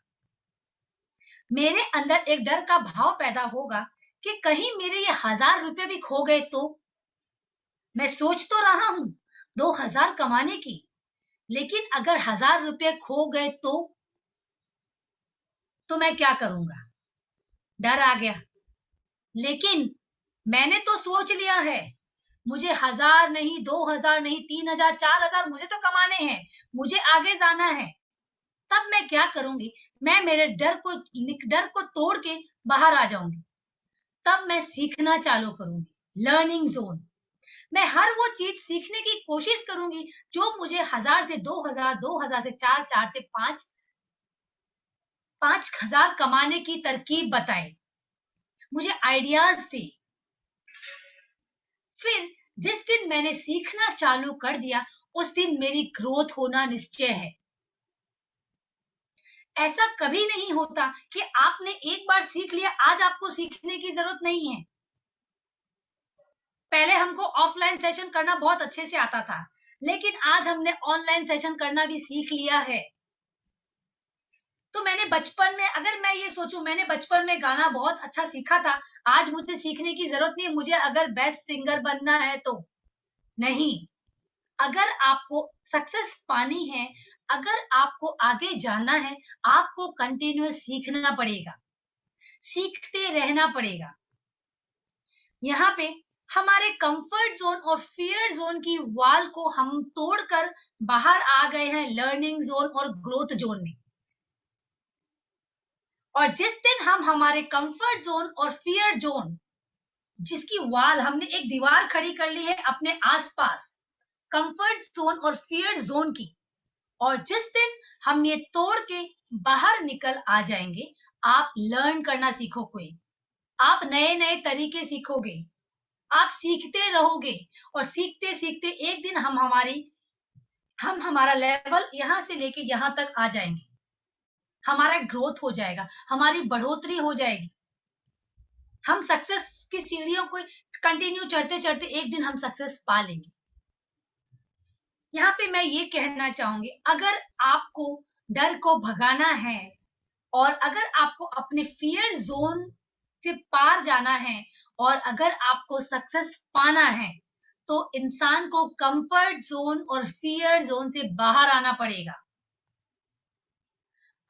मेरे अंदर एक डर का भाव पैदा होगा कि कहीं मेरे ये 1000 रुपए भी खो गए तो। मैं सोच तो रहा हूं 2000 कमाने की, लेकिन अगर 1000 रुपए खो गए तो मैं क्या करूंगा? डर आ गया। लेकिन मैंने तो सोच लिया है मुझे 1000 नहीं, 2000 नहीं, 3000, 4000 मुझे तो कमाने हैं, मुझे आगे जाना है। तब मैं क्या करूंगी? मैं मेरे डर को तोड़ के बाहर आ जाऊंगी। तब मैं सीखना चालू करूंगी, लर्निंग जोन। मैं हर वो चीज सीखने की कोशिश करूंगी जो मुझे 1000 से 2000, 2000 से 4, 4 से 5, 5000 कमाने की तरकीब बताए, मुझे आइडियाज दी। फिर जिस दिन मैंने सीखना चालू कर दिया, उस दिन मेरी ग्रोथ होना निश्चय है। ऐसा कभी नहीं होता कि आपने एक बार सीख लिया, आज आपको सीखने की जरूरत नहीं है। पहले हमको ऑफलाइन सेशन करना बहुत अच्छे से आता था, लेकिन आज हमने ऑनलाइन सेशन करना भी सीख लिया है। तो मैंने बचपन में, अगर मैं ये सोचूं मैंने बचपन में गाना बहुत अच्छा सीखा था, आज मुझे सीखने की जरूरत नहीं है, मुझे अगर बेस्ट सिंगर बनना है तो नहीं। अगर आपको सक्सेस पानी है, अगर आपको आगे जाना है, आपको कंटिन्यूअस सीखना पड़ेगा, सीखते रहना पड़ेगा। यहाँ पे हमारे कंफर्ट जोन और फियर जोन की वॉल को हम तोड़कर बाहर आ गए हैं लर्निंग जोन और ग्रोथ जोन में। और जिस दिन हम हमारे कंफर्ट जोन और फियर जोन, जिसकी वॉल हमने एक दीवार खड़ी कर ली है अपने आसपास कंफर्ट जोन और फियर जोन की, और जिस दिन हम ये तोड़ के बाहर निकल आ जाएंगे, आप लर्न करना सीखोगे, आप नए नए तरीके सीखोगे, आप सीखते रहोगे और सीखते सीखते एक दिन हम हमारा लेवल यहां से लेके यहां तक आ जाएंगे। हमारा ग्रोथ हो जाएगा, हमारी बढ़ोतरी हो जाएगी। हम सक्सेस की सीढ़ियों को कंटिन्यू चढ़ते चढ़ते एक दिन हम सक्सेस पा लेंगे। यहाँ पे मैं ये कहना चाहूंगी, अगर आपको डर को भगाना है और अगर आपको अपने फियर जोन से पार जाना है और अगर आपको सक्सेस पाना है, तो इंसान को कंफर्ट जोन और फियर जोन से बाहर आना पड़ेगा।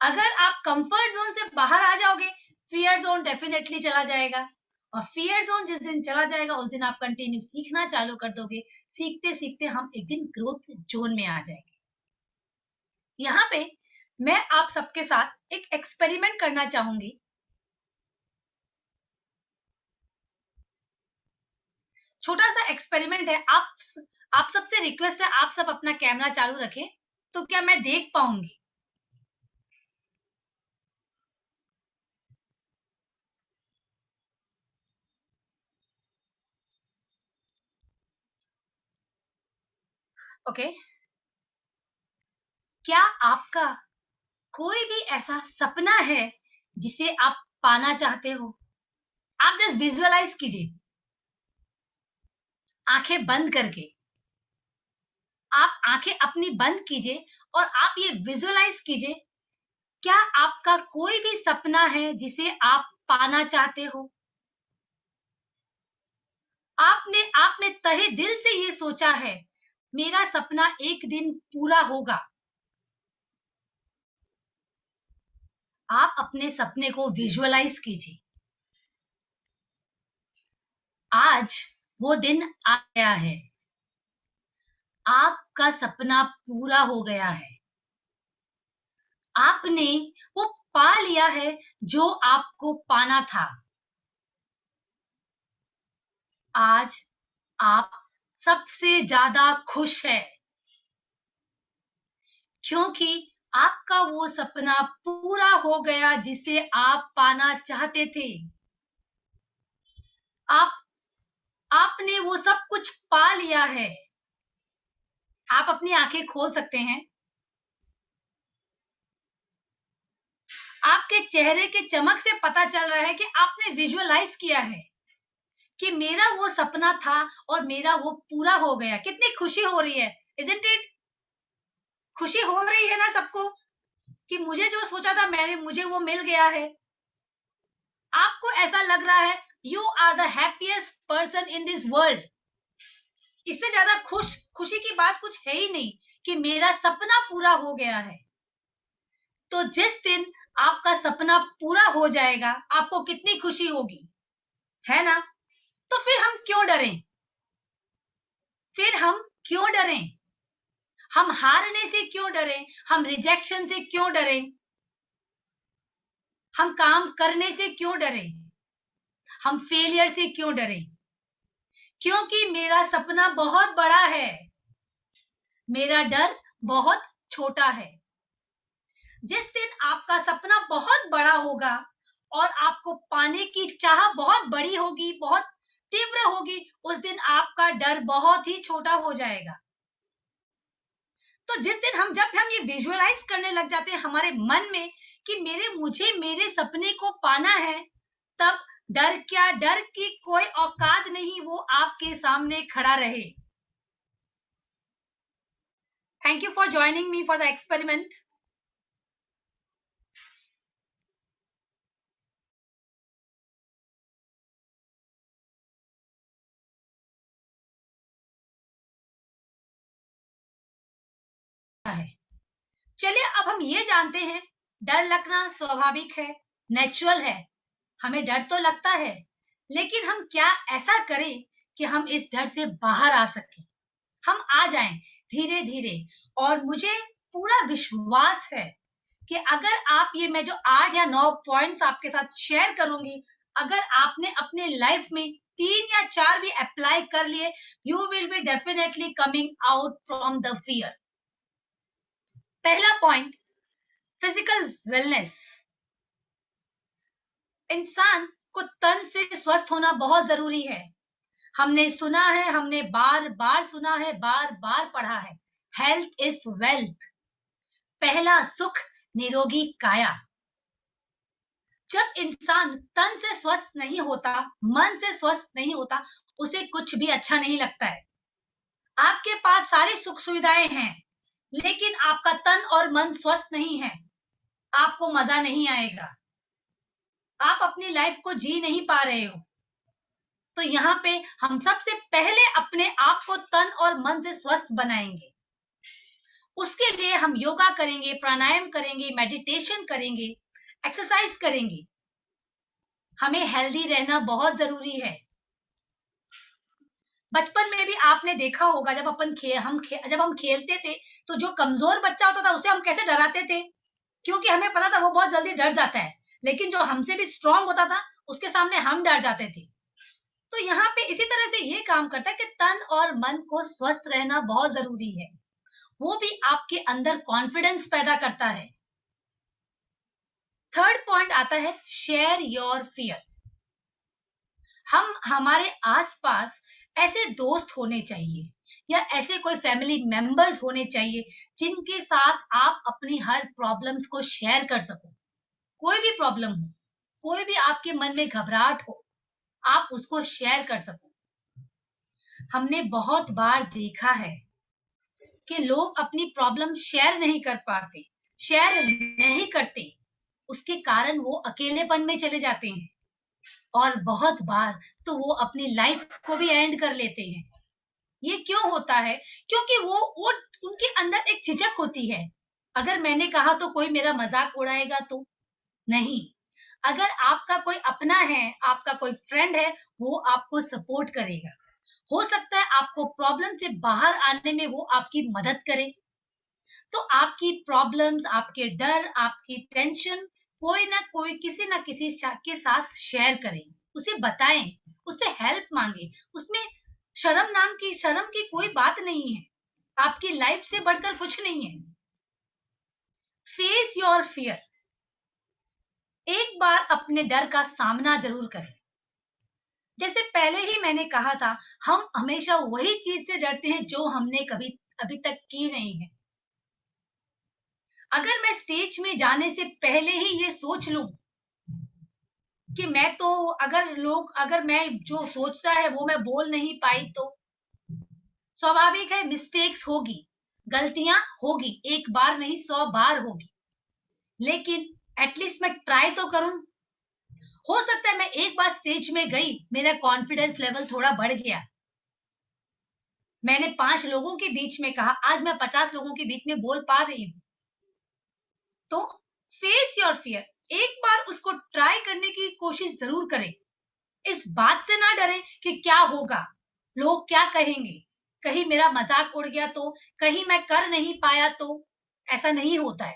अगर आप कंफर्ट जोन से बाहर आ जाओगे, फियर जोन डेफिनेटली चला जाएगा, और फियर जोन जिस दिन चला जाएगा उस दिन आप कंटिन्यू सीखना चालू कर दोगे। सीखते सीखते हम एक दिन ग्रोथ जोन में आ जाएंगे। यहाँ पे मैं आप सबके साथ एक एक्सपेरिमेंट करना चाहूंगी। छोटा सा एक्सपेरिमेंट है। आप सबसे रिक्वेस्ट है, आप सब अपना कैमरा चालू रखें, तो क्या मैं देख पाऊंगी? ओके। क्या आपका कोई भी ऐसा सपना है जिसे आप पाना चाहते हो? आप जस्ट विजुअलाइज कीजिए, आंखें बंद करके। आप आंखें अपनी बंद कीजिए और आप ये विजुअलाइज कीजिए, क्या आपका कोई भी सपना है जिसे आप पाना चाहते हो? आपने तहे दिल से ये सोचा है, मेरा सपना एक दिन पूरा होगा। आप अपने सपने को विजुअलाइज कीजिए। आज वो दिन आ गया है, आपका सपना पूरा हो गया है। आपने वो पा लिया है जो आपको पाना था। आज आप सबसे ज्यादा खुश हैं, क्योंकि आपका वो सपना पूरा हो गया जिसे आप पाना चाहते थे। आपने वो सब कुछ पा लिया है। आप अपनी आंखें खोल सकते हैं। आपके चेहरे के चमक से पता चल रहा है कि आपने विजुअलाइज किया है कि मेरा वो सपना था और मेरा वो पूरा हो गया। कितनी खुशी हो रही है, इजंट इट? खुशी हो रही है ना सबको कि मुझे जो सोचा था मुझे वो मिल गया है। आपको ऐसा लग रहा है you are the happiest person in this world. इससे ज्यादा खुशी की बात कुछ है ही नहीं कि मेरा सपना पूरा हो गया है। तो जिस दिन आपका सपना पूरा हो जाएगा, आपको कितनी खुशी होगी, है ना? तो फिर हम क्यों डरें? हम हारने से क्यों डरें? हम रिजेक्शन से क्यों डरें? हम काम करने से क्यों डरें? हम फेलियर से क्यों डरें? क्योंकि मेरा सपना बहुत बड़ा है, मेरा डर बहुत छोटा है। जिस दिन आपका सपना बहुत बड़ा होगा और आपको पाने की चाह बहुत बड़ी होगी, बहुत तीव्र होगी, उस दिन आपका डर बहुत ही छोटा हो जाएगा। तो जब हम ये विजुअलाइज करने लग जाते हैं हमारे मन में कि मुझे मेरे सपने को पाना है, तब डर की कोई औकात नहीं, वो आपके सामने खड़ा रहे। Thank you for joining me for the experiment. चलिए अब हम ये जानते हैं, डर लगना स्वाभाविक है, नेचुरल है। हमें डर तो लगता है, लेकिन हम क्या ऐसा करें कि हम इस डर से बाहर आ सकें, हम आ जाएं धीरे धीरे। और मुझे पूरा विश्वास है कि अगर आप मैं जो 8 या 9 पॉइंट्स आपके साथ शेयर करूंगी, अगर आपने अपने लाइफ में 3 या 4 भी अप्लाई कर लिए, you will be definitely coming out from the fear. पहला पॉइंट, फिजिकल वेलनेस। इंसान को तन से स्वस्थ होना बहुत जरूरी है। हमने सुना है, हमने बार बार सुना है, बार बार पढ़ा है, हेल्थ इज वेल्थ। पहला सुख निरोगी काया। जब इंसान तन से स्वस्थ नहीं होता, मन से स्वस्थ नहीं होता, उसे कुछ भी अच्छा नहीं लगता है। आपके पास सारी सुख सुविधाएं हैं, लेकिन आपका तन और मन स्वस्थ नहीं है, आपको मजा नहीं आएगा, आप अपनी लाइफ को जी नहीं पा रहे हो। तो यहाँ पे हम सबसे पहले अपने आप को तन और मन से स्वस्थ बनाएंगे। उसके लिए हम योगा करेंगे, प्राणायाम करेंगे, मेडिटेशन करेंगे, एक्सरसाइज करेंगे। हमें हेल्दी रहना बहुत जरूरी है। बचपन में भी आपने देखा होगा, जब हम खेलते थे, तो जो कमजोर बच्चा होता था उसे हम कैसे डराते थे, क्योंकि हमें पता था वो बहुत जल्दी डर जाता है। लेकिन जो हमसे भी स्ट्रांग होता था, उसके सामने हम डर जाते थे। तो यहाँ पे इसी तरह से ये काम करता है कि तन और मन को स्वस्थ रहना बहुत जरूरी है। वो भी आपके अंदर कॉन्फिडेंस पैदा करता है। थर्ड पॉइंट आता है, शेयर योर फियर। हमारे आसपास ऐसे दोस्त होने चाहिए या ऐसे कोई फैमिली मेंबर्स होने चाहिए जिनके साथ आप अपनी हर प्रॉब्लम्स को शेयर कर सको। कोई भी प्रॉब्लम हो, कोई भी आपके मन में घबराहट हो, आप उसको शेयर कर सको। हमने बहुत बार देखा है कि लोग अपनी प्रॉब्लम शेयर नहीं कर पाते, शेयर नहीं करते, उसके कारण वो अकेलेपन में चले जाते हैं और बहुत बार तो वो अपनी लाइफ को भी एंड कर लेते हैं। ये क्यों होता है? क्योंकि वो उनके अंदर एक झिझक होती है। अगर मैंने कहा तो कोई मेरा मजाक उड़ाएगा तो नहीं। अगर आपका कोई अपना है, आपका कोई फ्रेंड है, वो आपको सपोर्ट करेगा। हो सकता है आपको प्रॉब्लम से बाहर आने में वो आपकी मदद करे। तो आपकी प्रॉब्लम्स, आपके डर, आपकी टेंशन कोई ना कोई किसी ना किसी के साथ शेयर करें, उसे बताएं, उससे हेल्प मांगे। उसमें शर्म की कोई बात नहीं है। आपकी लाइफ से बढ़कर कुछ नहीं है। Face your fear. एक बार अपने डर का सामना जरूर करें। जैसे पहले ही मैंने कहा था, हम हमेशा वही चीज से डरते हैं जो हमने कभी अभी तक की नहीं है। अगर मैं स्टेज में जाने से पहले ही ये सोच लूं कि मैं तो अगर मैं जो सोचता है वो मैं बोल नहीं पाई तो स्वाभाविक है, मिस्टेक्स होगी, गलतियां होगी, एक बार नहीं 100 बार होगी, लेकिन एटलीस्ट मैं ट्राई तो करूं। हो सकता है मैं एक बार स्टेज में गई, मेरा कॉन्फिडेंस लेवल थोड़ा बढ़ गया, मैंने 5 लोगों के बीच में कहा, आज मैं 50 लोगों के बीच में बोल पा रही हूं। तो फेस योर फियर, एक बार उसको ट्राई करने की कोशिश जरूर करें। इस बात से ना डरें कि क्या होगा, लोग क्या कहेंगे, कहीं मेरा मजाक उड़ गया तो, कहीं मैं कर नहीं पाया तो। ऐसा नहीं होता है।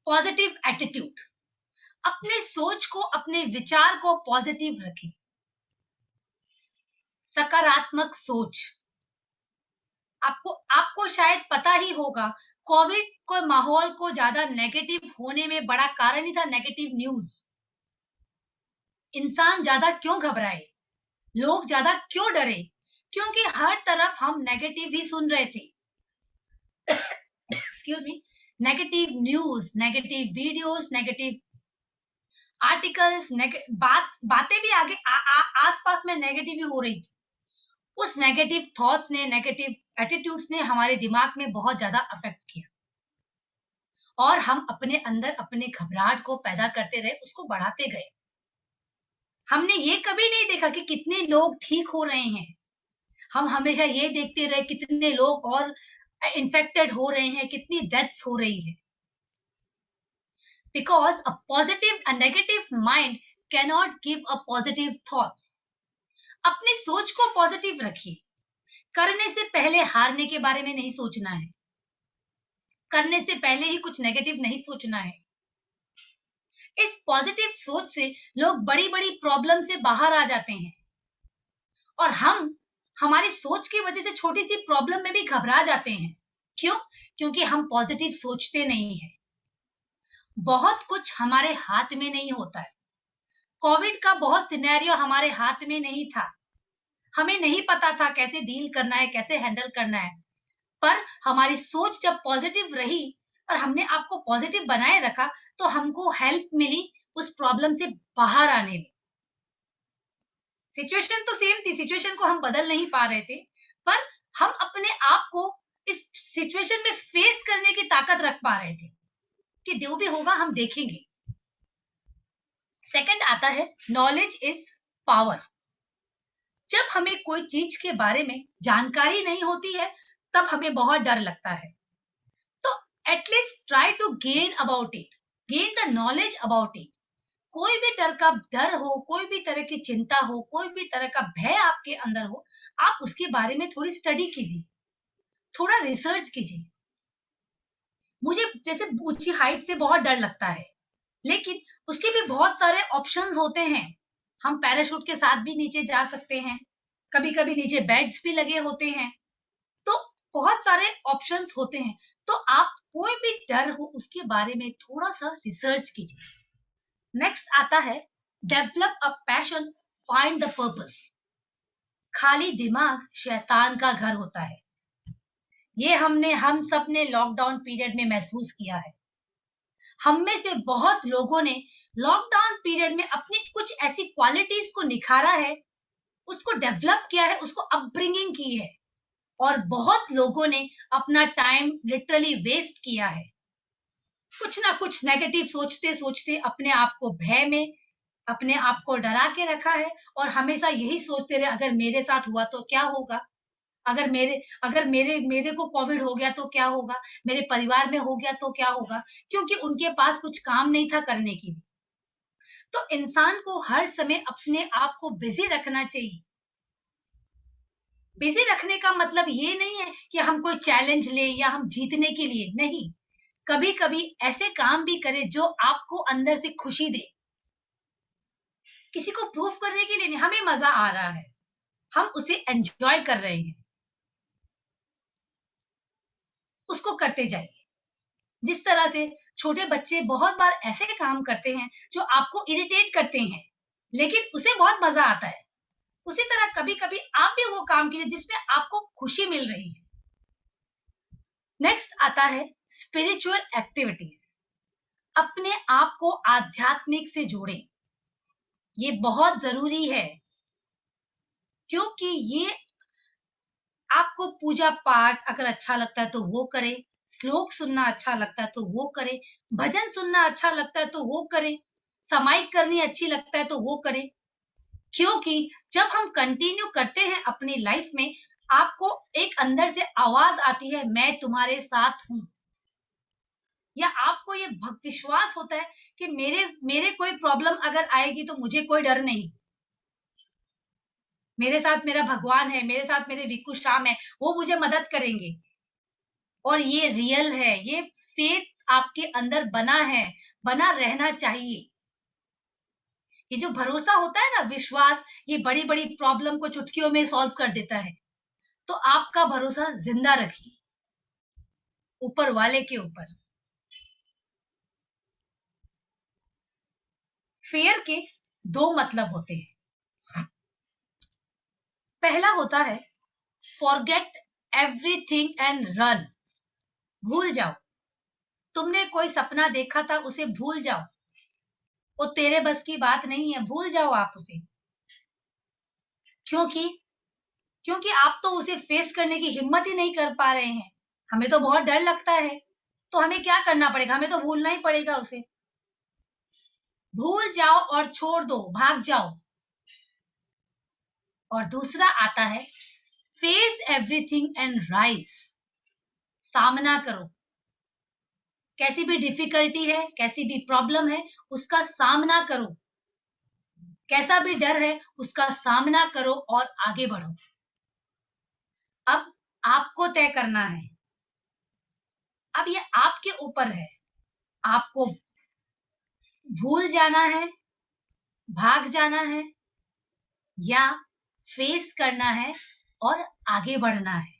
Positive attitude. अपने सोच को, अपने विचार को पॉजिटिव रखें। सकारात्मक सोच। आपको शायद पता ही होगा, कोविड को माहौल को ज्यादा नेगेटिव होने में बड़ा कारण ही था नेगेटिव न्यूज। इंसान ज्यादा क्यों घबराए, लोग ज्यादा क्यों डरे? क्योंकि हर तरफ हम नेगेटिव ही सुन रहे थे। Excuse me. Negative news, negative videos, negative articles, बातें भी आगे आसपास में नेगेटिव ही हो रही थी। उस नेगेटिव थॉट्स ने, नेगेटिव एटीट्यूड्स ने हमारे दिमाग में बहुत ज्यादा अफेक्ट किया और हम अपने अंदर अपने घबराहट को पैदा करते रहे, उसको बढ़ाते गए। हमने ये कभी नहीं देखा कि कितने लोग ठीक हो रहे हैं। हम हमेशा ये देखते रहे कितने लोग और इन्फेक्टेड हो रहे हैं, कितनी डेथ्स हो रही है। Because a negative mind cannot give a positive thoughts. अपनी सोच को पॉजिटिव रखिए। करने से पहले हारने के बारे में नहीं सोचना है, करने से पहले ही कुछ नेगेटिव नहीं सोचना है। इस पॉजिटिव सोच से लोग बड़ी बड़ी प्रॉब्लम से बाहर आ जाते हैं और हम हमारी सोच की वजह से छोटी सी प्रॉब्लम में भी घबरा जाते हैं। क्यों? क्योंकि हम पॉजिटिव सोचते नहीं हैं। बहुत कुछ हमारे हाथ में नहीं होता है। कोविड का बहुत सिनेरियो हमारे हाथ में नहीं था। हमें नहीं पता था कैसे डील करना है, कैसे हैंडल करना है। पर हमारी सोच जब पॉजिटिव रही और हमने आपको पॉजिटिव बनाए रखा तो हमको हेल्प मिली उस प्रॉब्लम से बाहर आने में। सिचुएशन तो सेम थी, सिचुएशन को हम बदल नहीं पा रहे थे, पर हम अपने आप को इस सिचुएशन में फेस करने की ताकत रख पा रहे थे कि जो भी होगा हम देखेंगे। सेकंड आता है नॉलेज इज पावर। जब हमें कोई चीज के बारे में जानकारी नहीं होती है तब हमें बहुत डर लगता है। तो at least try to gain about it, gain the knowledge about it. कोई भी तरह का डर हो, कोई भी तरह की चिंता हो, कोई भी तरह का भय आपके अंदर हो, आप उसके बारे में थोड़ी स्टडी कीजिए, थोड़ा रिसर्च कीजिए। मुझे जैसे ऊंची हाइट से बहुत डर लगता है, लेकिन उसके भी बहुत सारे ऑप्शंस होते हैं। हम पैराशूट के साथ भी नीचे जा सकते हैं, कभी कभी नीचे बेड्स भी लगे होते हैं, तो बहुत सारे ऑप्शंस होते हैं। तो आप कोई भी डर हो उसके बारे में थोड़ा सा रिसर्च कीजिए। नेक्स्ट आता है develop a passion, find the purpose. खाली दिमाग शैतान का घर होता है। ये हम सब ने लॉकडाउन पीरियड में महसूस किया है। हम में से बहुत लोगों ने लॉकडाउन पीरियड में अपनी कुछ ऐसी क्वालिटीज को निखारा है, उसको डेवलप किया है, उसको अपब्रिंगिंग की है, और बहुत लोगों ने अपना टाइम लिटरली वेस्ट किया है। कुछ ना कुछ नेगेटिव सोचते सोचते अपने आप को भय में, अपने आप को डरा के रखा है और हमेशा यही सोचते रहे अगर मेरे साथ हुआ तो क्या होगा, अगर मेरे को कोविड हो गया तो क्या होगा, मेरे परिवार में हो गया तो क्या होगा, क्योंकि उनके पास कुछ काम नहीं था करने के लिए। तो इंसान को हर समय अपने आप को बिजी रखना चाहिए। बिजी रखने का मतलब ये नहीं है कि हम कोई चैलेंज ले या हम जीतने के लिए नहीं, कभी कभी ऐसे काम भी करें जो आपको अंदर से खुशी दे, किसी को प्रूफ करने के लिए नहीं, हमें मजा आ रहा है, हम उसे एंजॉय कर रहे हैं, उसको करते जाइए। जिस तरह से छोटे बच्चे बहुत बार ऐसे काम करते हैं जो आपको इरिटेट करते हैं, लेकिन उसे बहुत मजा आता है, उसी तरह कभी कभी आप भी वो काम कीजिए जिसमें आपको खुशी मिल रही है। नेक्स्ट आता है स्पिरिचुअल एक्टिविटीज। अपने आप को आध्यात्मिक से जोड़ें, ये बहुत जरूरी है, क्योंकि ये आपको पूजा पाठ अगर अच्छा लगता है तो वो करें, श्लोक सुनना अच्छा लगता है तो वो करें, भजन सुनना अच्छा लगता है तो वो करें, समाइक करनी अच्छी लगता है तो वो करें, क्योंकि जब हम कंटिन्यू करते हैं अपनी लाइफ में, आपको एक अंदर से आवाज आती है मैं तुम्हारे साथ हूं, या आपको ये विश्वास होता है कि मेरे कोई प्रॉब्लम अगर आएगी तो मुझे कोई डर नहीं, मेरे साथ मेरा भगवान है, मेरे साथ मेरे विक्कू श्याम है, वो मुझे मदद करेंगे। और ये रियल है, ये फेथ आपके अंदर बना है, बना रहना चाहिए। ये जो भरोसा होता है ना, विश्वास, ये बड़ी बड़ी प्रॉब्लम को चुटकियों में सॉल्व कर देता है। तो आपका भरोसा जिंदा रखिए ऊपर वाले के ऊपर। फेयर के दो मतलब होते हैं। पहला होता है फॉरगेट एवरीथिंग एंड रन, भूल जाओ, तुमने कोई सपना देखा था उसे भूल जाओ, वो तेरे बस की बात नहीं है, भूल जाओ आप उसे, क्योंकि आप तो उसे फेस करने की हिम्मत ही नहीं कर पा रहे हैं। हमें तो बहुत डर लगता है, तो हमें क्या करना पड़ेगा, हमें तो भूलना ही पड़ेगा उसे। भूल जाओ और छोड़ दो, भाग जाओ। और दूसरा आता है फेस एवरीथिंग एंड राइज, सामना करो, कैसी भी डिफिकल्टी है, कैसी भी प्रॉब्लम है, उसका सामना करो, कैसा भी डर है उसका सामना करो और आगे बढ़ो। अब आपको तय करना है, अब ये आपके ऊपर है, आपको भूल जाना है, भाग जाना है, या फेस करना है और आगे बढ़ना है।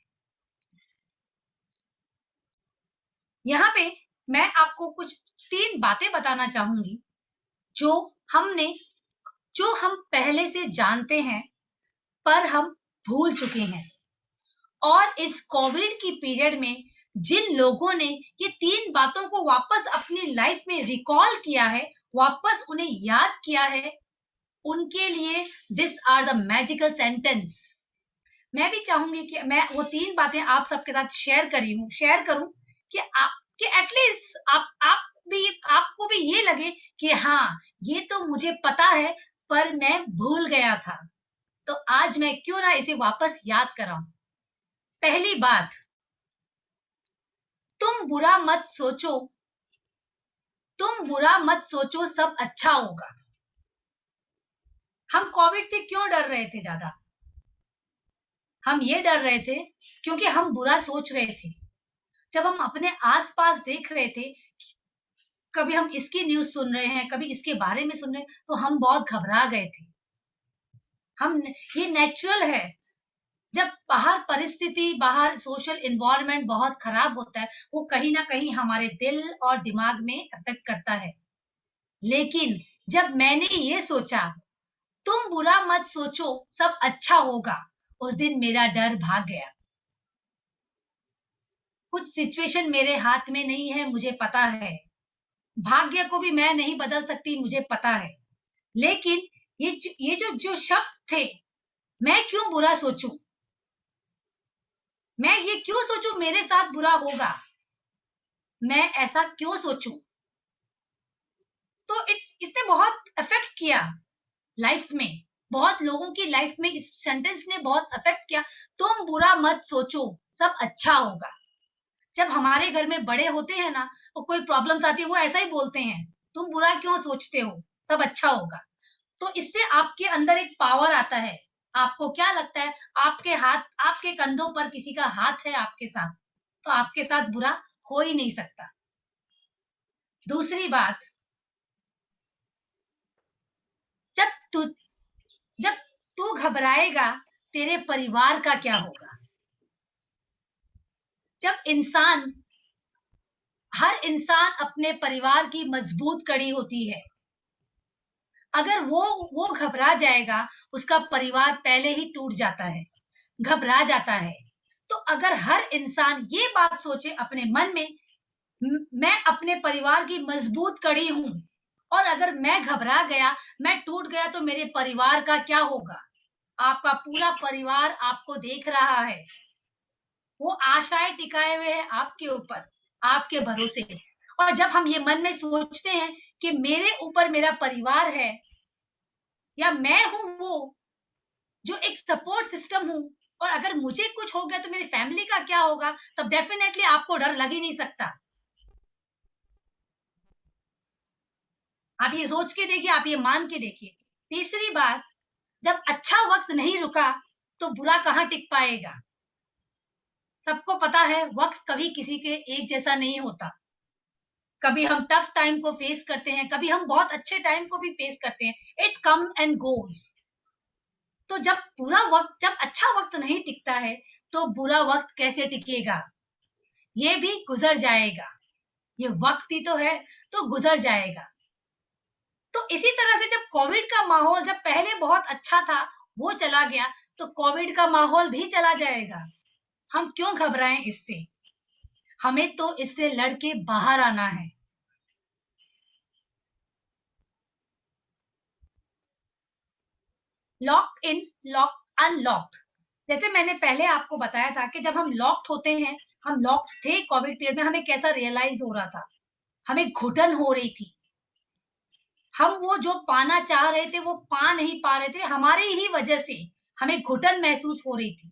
यहाँ पे मैं आपको कुछ 3 बातें बताना चाहूंगी जो हम पहले से जानते हैं पर हम भूल चुके हैं। और इस कोविड की पीरियड में जिन लोगों ने ये 3 बातों को वापस अपनी लाइफ में रिकॉल किया है, वापस उन्हें याद किया है, उनके लिए this are the magical sentence. मैं भी चाहूंगी कि मैं वो 3 बातें आप सबके साथ शेयर करूं कि एटलीस्ट आपको भी ये लगे कि हाँ, ये तो मुझे पता है पर मैं भूल गया था, तो आज मैं क्यों ना इसे वापस याद कराऊं। पहली बात, तुम बुरा मत सोचो, सब अच्छा होगा। हम कोविड से क्यों डर रहे थे ज्यादा? हम ये डर रहे थे क्योंकि हम बुरा सोच रहे थे। जब हम अपने आसपास देख रहे थे, कभी हम इसकी न्यूज सुन रहे हैं, कभी इसके बारे में सुन रहे हैं, तो हम बहुत घबरा गए थे। ये नेचुरल है, जब बाहर सोशल इन्वायरमेंट बहुत खराब होता है, वो कहीं ना कहीं हमारे दिल और दिमाग में इफेक्ट करता है। लेकिन जब मैंने ये सोचा तुम बुरा मत सोचो, सब अच्छा होगा, उस दिन मेरा डर भाग गया। कुछ सिचुएशन मेरे हाथ में नहीं है, मुझे पता है, भाग्य को भी मैं नहीं बदल सकती, मुझे पता है, लेकिन ये जो शब्द थे, मैं क्यों बुरा सोचूं, मैं ये क्यों सोचूं मेरे साथ बुरा होगा, मैं ऐसा क्यों सोचूं, तो इसने बहुत अफेक्ट किया लाइफ में, बहुत लोगों की लाइफ में इस सेंटेंस ने बहुत अफेक्ट किया। तुम बुरा मत सोचो, सब अच्छा होगा। जब हमारे घर में बड़े होते हैं ना, तो कोई प्रॉब्लम्स आती है, वो ऐसा ही बोलते हैं, तुम बुरा क्यों सोचते हो, सब अच्छा होगा। तो इससे आपके अंदर एक पावर आता है। आपको क्या लगता है, आपके हाथ, आपके कंधों पर किसी का हाथ है आपके साथ, तो आपके साथ बुरा हो ही नहीं सकता। दूसरी बात, जब तू घबराएगा, तेरे परिवार का क्या होगा। जब हर इंसान अपने परिवार की मजबूत कड़ी होती है, अगर वो घबरा जाएगा, उसका परिवार पहले ही टूट जाता है, घबरा जाता है। तो अगर हर इंसान ये बात सोचे अपने मन में, मैं अपने परिवार की मजबूत कड़ी हूं, और अगर मैं घबरा गया, मैं टूट गया, तो मेरे परिवार का क्या होगा। आपका पूरा परिवार आपको देख रहा है, वो आशाएं टिकाए हुए हैं आपके ऊपर, आपके भरोसे। और जब हम ये मन में सोचते हैं कि मेरे ऊपर मेरा परिवार है, या मैं हूं वो जो एक सपोर्ट सिस्टम हूं, और अगर मुझे कुछ हो गया तो मेरी फैमिली का क्या होगा, तब डेफिनेटली आपको डर लग ही नहीं सकता। आप ये सोच के देखिए, आप ये मान के देखिए। तीसरी बात, जब अच्छा वक्त नहीं रुका, तो बुरा कहां टिक पाएगा। सबको पता है, वक्त कभी किसी के एक जैसा नहीं होता। कभी हम टफ टाइम को फेस करते हैं, कभी हम बहुत अच्छे टाइम को भी फेस करते हैं। It's come and goes. तो जब अच्छा वक्त नहीं टिकता है, तो बुरा वक्त कैसे टिकेगा। ये भी गुजर जाएगा, ये वक्त ही तो है, तो गुजर जाएगा। तो इसी तरह से जब कोविड का माहौल, जब पहले बहुत अच्छा था, वो चला गया, तो कोविड का माहौल भी चला जाएगा। हम क्यों घबराएं इससे, हमें तो इससे लड़के बाहर आना है। Locked in, lock unlocked. जैसे मैंने पहले आपको बताया था कि जब हम लॉक्ड होते हैं, हम लॉक्ड थे कोविड पीरियड में, हमें कैसा रियलाइज हो रहा था, हमें घुटन हो रही थी। हम वो जो पाना चाह रहे थे, वो पा नहीं पा रहे थे, हमारी ही वजह से हमें घुटन महसूस हो रही थी।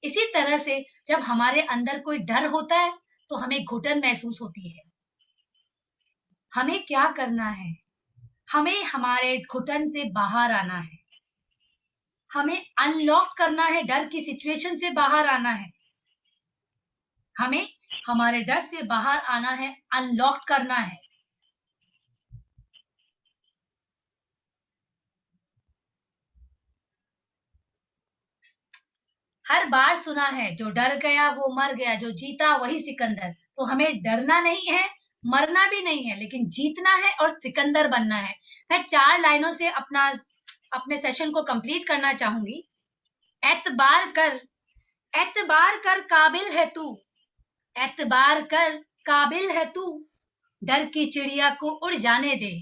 इसी तरह से जब हमारे अंदर कोई डर होता है, तो हमें घुटन महसूस होती है। हमें क्या करना है, हमें हमारे घुटन से बाहर आना है, हमें अनलॉक करना है, डर की सिचुएशन से बाहर आना है, हमें हमारे डर से बाहर आना है, अनलॉक करना है। हर बार सुना है, जो डर गया वो मर गया, जो जीता वही सिकंदर। तो हमें डरना नहीं है, मरना भी नहीं है, लेकिन जीतना है और सिकंदर बनना है। मैं 4 लाइनों से अपने सेशन को कंप्लीट करना चाहूंगी। एतबार कर काबिल है तू, एतबार कर काबिल है तू, डर की चिड़िया को उड़ जाने दे।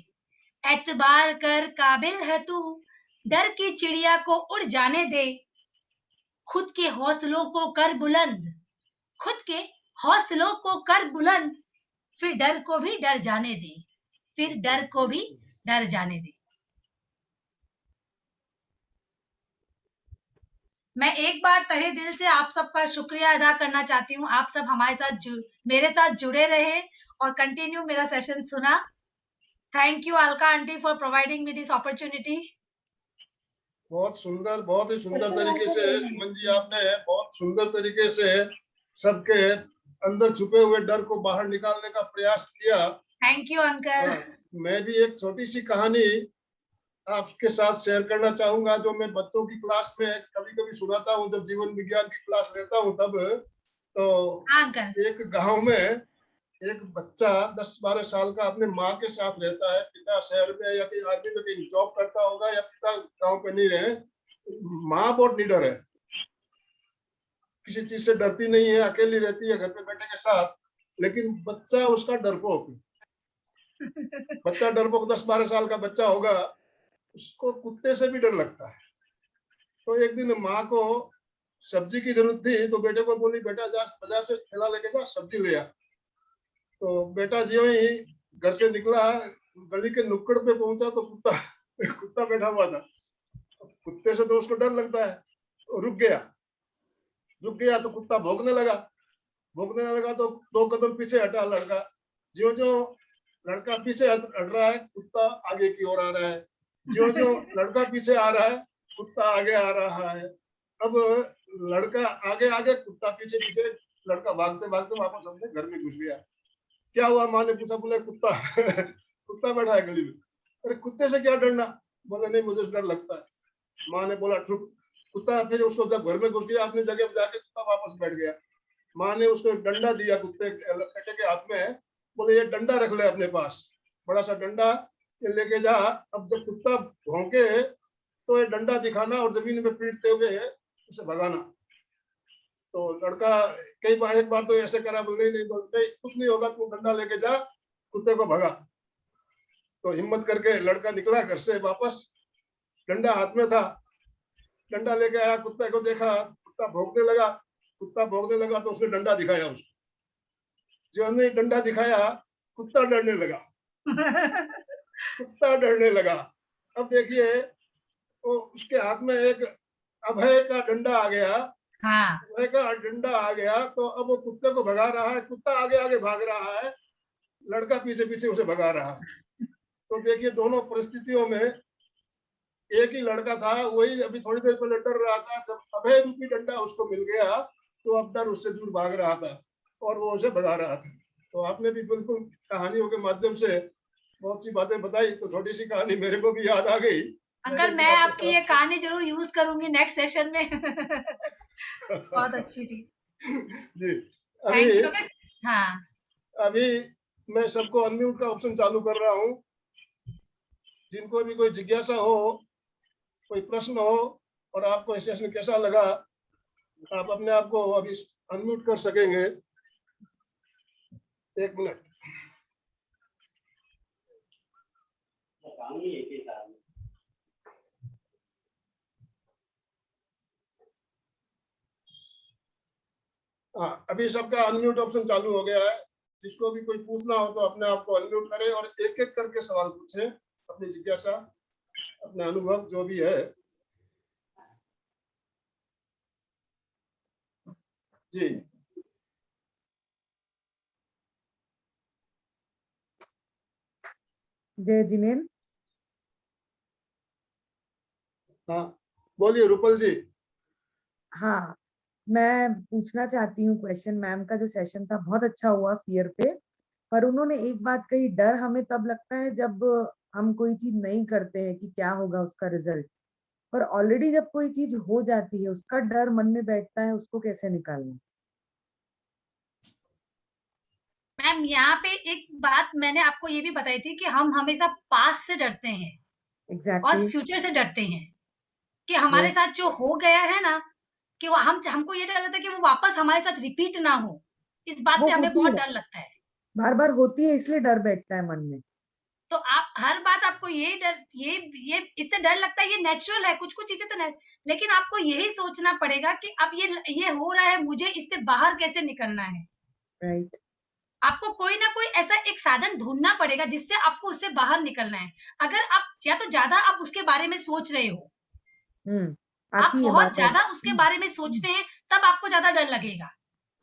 एतबार कर काबिल है तू, डर की चिड़िया को उड़ जाने दे। खुद के हौसलों को कर बुलंद, खुद के हौसलों को कर बुलंद, फिर डर को भी डर जाने दे, फिर डर को भी डर जाने दे। मैं एक बार तहे दिल से आप सबका शुक्रिया अदा करना चाहती हूँ। आप सब हमारे साथ मेरे साथ जुड़े रहे और कंटिन्यू मेरा सेशन सुना। Thank you Alka aunty for providing me this opportunity. बहुत सुंदर, बहुत ही सुंदर तरीके से सुमन जी आपने बहुत सुंदर तरीके से सबके अंदर छुपे हुए डर को बाहर निकालने का प्रयास किया। Thank you uncle. मैं भी एक छोटी सी कहानी आपके साथ शेयर करना चाहूंगा, जो मैं बच्चों की क्लास में कभी कभी सुनाता हूँ, जब जीवन विज्ञान की क्लास लेता हूँ तब। तो एक गांव में एक बच्चा 10-12 साल का अपने माँ के साथ रहता है। पिता शहर में या कहीं आर्मी में कहीं जॉब करता होगा, या पिता गांव पे नहीं रहे। माँ बहुत निडर है, किसी चीज से डरती नहीं है, अकेली रहती है घर पे बेटे के साथ। लेकिन बच्चा उसका डरपोक, बच्चा डरपोक 10-12 साल का बच्चा होगा, उसको कुत्ते से भी डर लगता है। तो एक दिन माँ को सब्जी की जरूरत थी, तो बेटे को बोली, बेटा जा बाजार से थैला लेके जा, सब्जी ले आ। तो बेटा ज्यों ही घर से निकला, गली के नुक्कड़ पे पहुंचा तो कुत्ता बैठा हुआ था। कुत्ते से तो उसको डर लगता है, रुक गया तो कुत्ता भौंकने लगा तो 2 कदम पीछे हटा लड़का। जो लड़का पीछे हट रहा है, कुत्ता आगे की ओर आ रहा है। जो लड़का पीछे आ रहा है, कुत्ता आगे आ रहा है। अब लड़का आगे कुत्ता पीछे, लड़का भागते वापस अपने घर में घुस गया। क्या हुआ? माँ ने पूछा, बोले कुत्ता कुत्ता बैठा है गली में। अरे कुत्ते से क्या डरना? बोले नहीं, मुझे डर लगता है। माँ ने बोला चुप। कुत्ता फिर उसको जब घर में घुस गया अपनी जगह पर जाके, कुत्ता वापस बैठ गया। माँ ने उसको एक डंडा दिया कुत्ते बेटे के हाथ में, बोले ये डंडा रख ले अपने पास, बड़ा सा डंडा ये लेके जा। अब जब कुत्ता भौंके तो ये डंडा दिखाना और जमीन पे पीटते हुए उसे भगाना। तो लड़का एक बार तो ऐसे करा, बोले नहीं कुछ नहीं होगा, तू डंडा लेके जा, कुत्ते को भगा। तो हिम्मत करके लड़का निकला घर से वापस, डंडा हाथ में था, डंडा लेके आया, कुत्ते को देखा, कुत्ता भौंकने लगा तो उसने डंडा दिखाया उसको। जो हमने डंडा दिखाया, कुत्ता डरने लगा। अब देखिए तो उसके हाथ में एक अभय का डंडा आ गया। अभय का डंडा आ गया तो अब वो कुत्ते को भगा रहा है, कुत्ता आगे भाग रहा है, लड़का पीछे उसे भगा रहा है। तो देखिए दोनों परिस्थितियों में एक ही लड़का था, वही अभी थोड़ी देर पहले डर रहा था, जब अभय रूपी डंडा उसको मिल गया तो अब डर उससे दूर भाग रहा था और वो उसे भगा रहा था। तो आपने भी बिल्कुल कहानियों के माध्यम से बहुत सी बातें बताई, तो छोटी सी कहानी मेरे को भी याद आ गई। अंकल मैं आपकी ये कहानी जरूर यूज करूंगी नेक्स्ट सेशन में। बहुत अच्छी थी जी। हाँ अभी मैं सबको अनम्यूट का ऑप्शन चालू कर रहा हूँ। जिनको भी कोई जिज्ञासा हो, कोई प्रश्न हो और आपको इस सेशन कैसा लगा, आप अपने आप को अभी अनम्यूट कर सकेंगे। 1 मिनट। हाँ, अभी सबका अनम्यूट ऑप्शन चालू हो गया है। जिसको भी कोई पूछना हो तो अपने आप को अनम्यूट करें और एक एक करके सवाल पूछें, अपनी जिज्ञासा, अपने अनुभव जो भी है। जी जय जिनेन। हाँ बोलिए रूपल जी। हाँ, मैं पूछना चाहती हूँ क्वेश्चन। मैम का जो सेशन था बहुत अच्छा हुआ फियर पे, पर उन्होंने एक बात कही, डर हमें तब लगता है जब हम कोई चीज नहीं करते हैं कि क्या होगा उसका रिजल्ट, पर ऑलरेडी जब कोई चीज हो जाती है उसका डर मन में बैठता है, उसको कैसे निकालना? मैम यहाँ पे एक बात मैंने आपको ये भी बताई थी कि हम हमेशा पास्ट से डरते हैं और फ्यूचर से डरते हैं कि हमारे साथ जो हो गया है ना, कि वो हमको ये डर लगता है कि वो वापस हमारे साथ रिपीट ना हो। इस बात से हमें बहुत डर लगता है, बार बार होती है, इसलिए डर बैठता है मन में। तो आप हर बात आपको ये डर ये इससे डर लगता है, ये नेचुरल है। कुछ चीजें तो लेकिन आपको यही सोचना पड़ेगा कि अब ये हो रहा है, मुझे इससे बाहर कैसे निकलना है। राइट। आपको कोई ना कोई ऐसा एक साधन ढूंढना पड़ेगा जिससे आपको उससे बाहर निकलना है। अगर आप या तो ज्यादा आप उसके बारे में सोच रहे हो, आप बहुत ज्यादा उसके बारे में सोचते हैं, तब आपको ज्यादा डर लगेगा।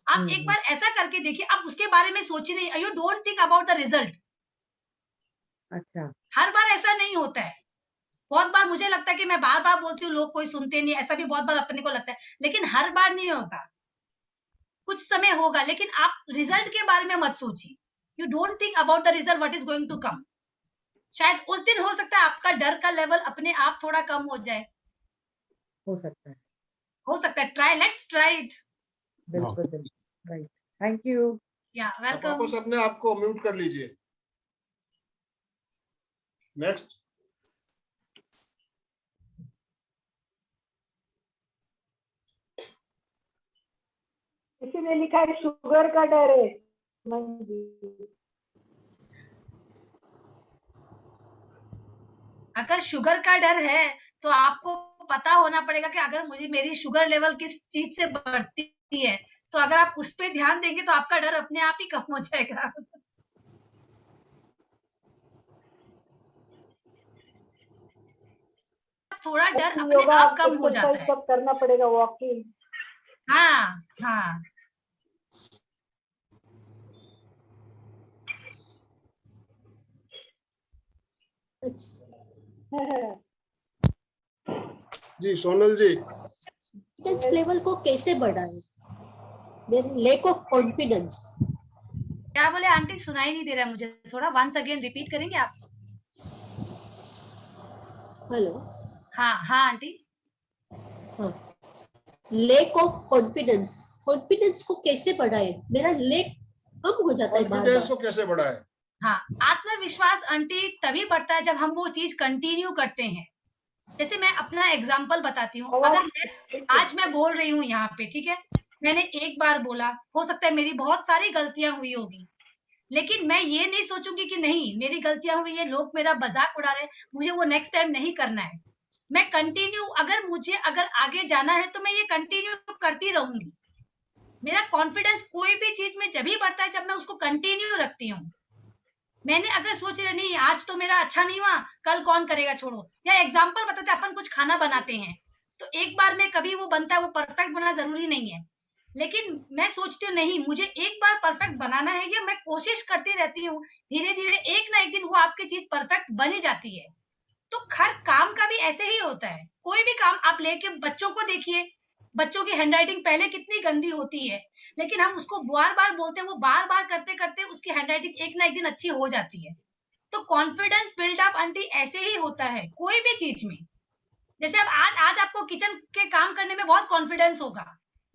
आप एक बार ऐसा करके देखिए, आप उसके बारे में सोचिए नहीं, you don't think about the result. अच्छा, हर बार ऐसा नहीं होता है। बहुत बार मुझे लगता है कि मैं बार बार बोलती हूँ, लोग कोई सुनते नहीं, ऐसा भी बहुत बार अपने को लगता है, लेकिन हर बार नहीं होगा। कुछ समय होगा, लेकिन आप रिजल्ट के बारे में मत सोचिए। You don't think about the result what is going to come. शायद उस दिन हो सकता है आपका डर का लेवल अपने आप थोड़ा कम हो जाए, हो सकता है। Try, let's try it. बिल्कुल बिल्कुल, राइट। Thank you. या वेलकम। वापस अपने आप को म्यूट कर लीजिए। नेक्स्ट। किसी ने लिखा है शुगर का डर है। अगर शुगर का डर है तो आपको पता होना पड़ेगा कि अगर मेरी शुगर लेवल किस चीज से बढ़ती है, तो अगर आप उस पर ध्यान देंगे तो आपका डर अपने आप ही कम हो जाएगा। थोड़ा डर अपने आप कम हो जाता है। सब करना पड़ेगा, वॉकिंग। हाँ हाँ। जी सोनल जी, कॉन्फिडेंस लेवल को कैसे बढ़ाएं? Lack of confidence. क्या बोले आंटी? सुनाई नहीं दे रहा मुझे, थोड़ा वंस अगेन रिपीट करेंगे आप? हेलो। हाँ हाँ आंटी। हाँ, लैक ऑफ कॉन्फिडेंस, कॉन्फिडेंस को कैसे बढ़ाए? मेरा लेक कम हो जाता है बार-बार। कॉन्फिडेंस को कैसे बढ़ाए? हाँ, आत्मविश्वास आंटी तभी बढ़ता है जब हम वो चीज कंटिन्यू करते हैं। जैसे मैं अपना एग्जांपल बताती हूँ, अगर आज मैं बोल रही हूँ यहाँ पे, ठीक है, मैंने एक बार बोला, हो सकता है मेरी बहुत सारी गलतियां हुई होगी, लेकिन मैं ये नहीं सोचूंगी कि नहीं मेरी गलतियां हुई है, लोग मेरा मजाक उड़ा रहे हैं, मुझे वो नेक्स्ट टाइम नहीं करना है। मैं कंटिन्यू, अगर आगे जाना है तो मैं ये कंटिन्यू करती रहूंगी। मेरा कॉन्फिडेंस कोई भी चीज में जब भी बढ़ता है जब मैं उसको कंटिन्यू रखती हूँ। मैंने अगर सोच रही नहीं आज तो मेरा अच्छा नहीं हुआ, कल कौन करेगा, छोड़ो। या एग्जाम्पल बताते, अपन कुछ खाना बनाते हैं तो एक बार में कभी वो बनता है, वो परफेक्ट बनना जरूरी नहीं है, लेकिन मैं सोचती हूँ नहीं मुझे एक बार परफेक्ट बनाना है, या मैं कोशिश करती रहती हूँ, धीरे धीरे एक ना एक दिन वो आपकी चीज परफेक्ट बनी जाती है। तो हर काम का भी ऐसे ही होता है। कोई भी काम आप लेके बच्चों को देखिए, बच्चों की हैंडराइटिंग पहले कितनी गंदी होती है, लेकिन हम उसको बार बार बोलते हैं, वो बार बार करते करते उसकी हैंडराइटिंग एक ना एक दिन अच्छी हो जाती है। तो कॉन्फिडेंस बिल्डअप आंटी ऐसे ही होता है कोई भी चीज में। जैसे अब आज आपको किचन के काम करने में बहुत कॉन्फिडेंस होगा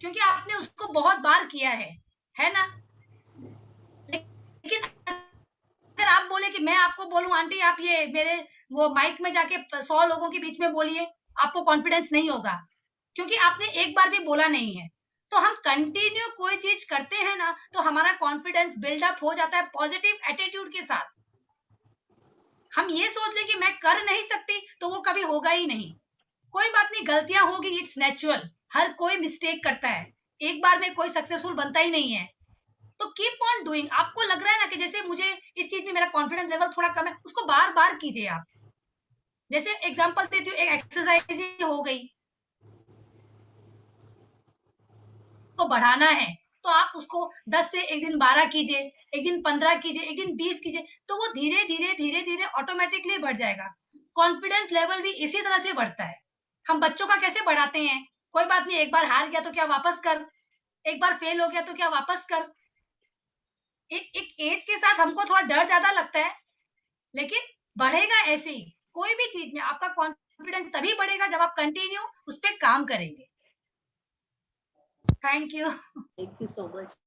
क्योंकि आपने उसको बहुत बार किया है ना। लेकिन अगर आप बोले कि मैं आपको बोलूं आंटी आप ये मेरे वो माइक में जाके 100 लोगों के बीच में बोलिए, आपको कॉन्फिडेंस नहीं होगा क्योंकि आपने एक बार भी बोला नहीं है। तो हम कंटिन्यू कोई चीज करते हैं ना तो हमारा कॉन्फिडेंस बिल्डअप हो जाता है पॉजिटिव एटीट्यूड के साथ। हम ये सोच लें कि मैं कर नहीं सकती तो वो कभी होगा ही नहीं। कोई बात नहीं, गलतियां होगी, इट्स नेचुरल, हर कोई मिस्टेक करता है, एक बार में कोई सक्सेसफुल बनता ही नहीं है। तो कीप ऑन डूइंग। आपको लग रहा है ना कि जैसे मुझे इस चीज में मेरा कॉन्फिडेंस लेवल थोड़ा कम है, उसको बार बार कीजिए आप। जैसे एग्जांपल देती हूँ, एक एक्सरसाइज ही हो गई तो बढ़ाना है तो आप उसको 10 से एक दिन 12 कीजिए, एक दिन 15 कीजिए, एक दिन 20 कीजिए, तो वो धीरे धीरे धीरे धीरे ऑटोमेटिकली बढ़ जाएगा। कॉन्फिडेंस लेवल भी इसी तरह से बढ़ता है। हम बच्चों का कैसे बढ़ाते हैं, कोई बात नहीं, एक बार हार गया तो क्या वापस कर, एक बार फेल हो गया तो क्या वापस कर। एक एज के साथ हमको थोड़ा डर ज्यादा लगता है, लेकिन बढ़ेगा ऐसे ही। कोई भी चीज में आपका कॉन्फिडेंस तभी बढ़ेगा जब आप कंटिन्यू उस पर काम करेंगे। Thank you so much.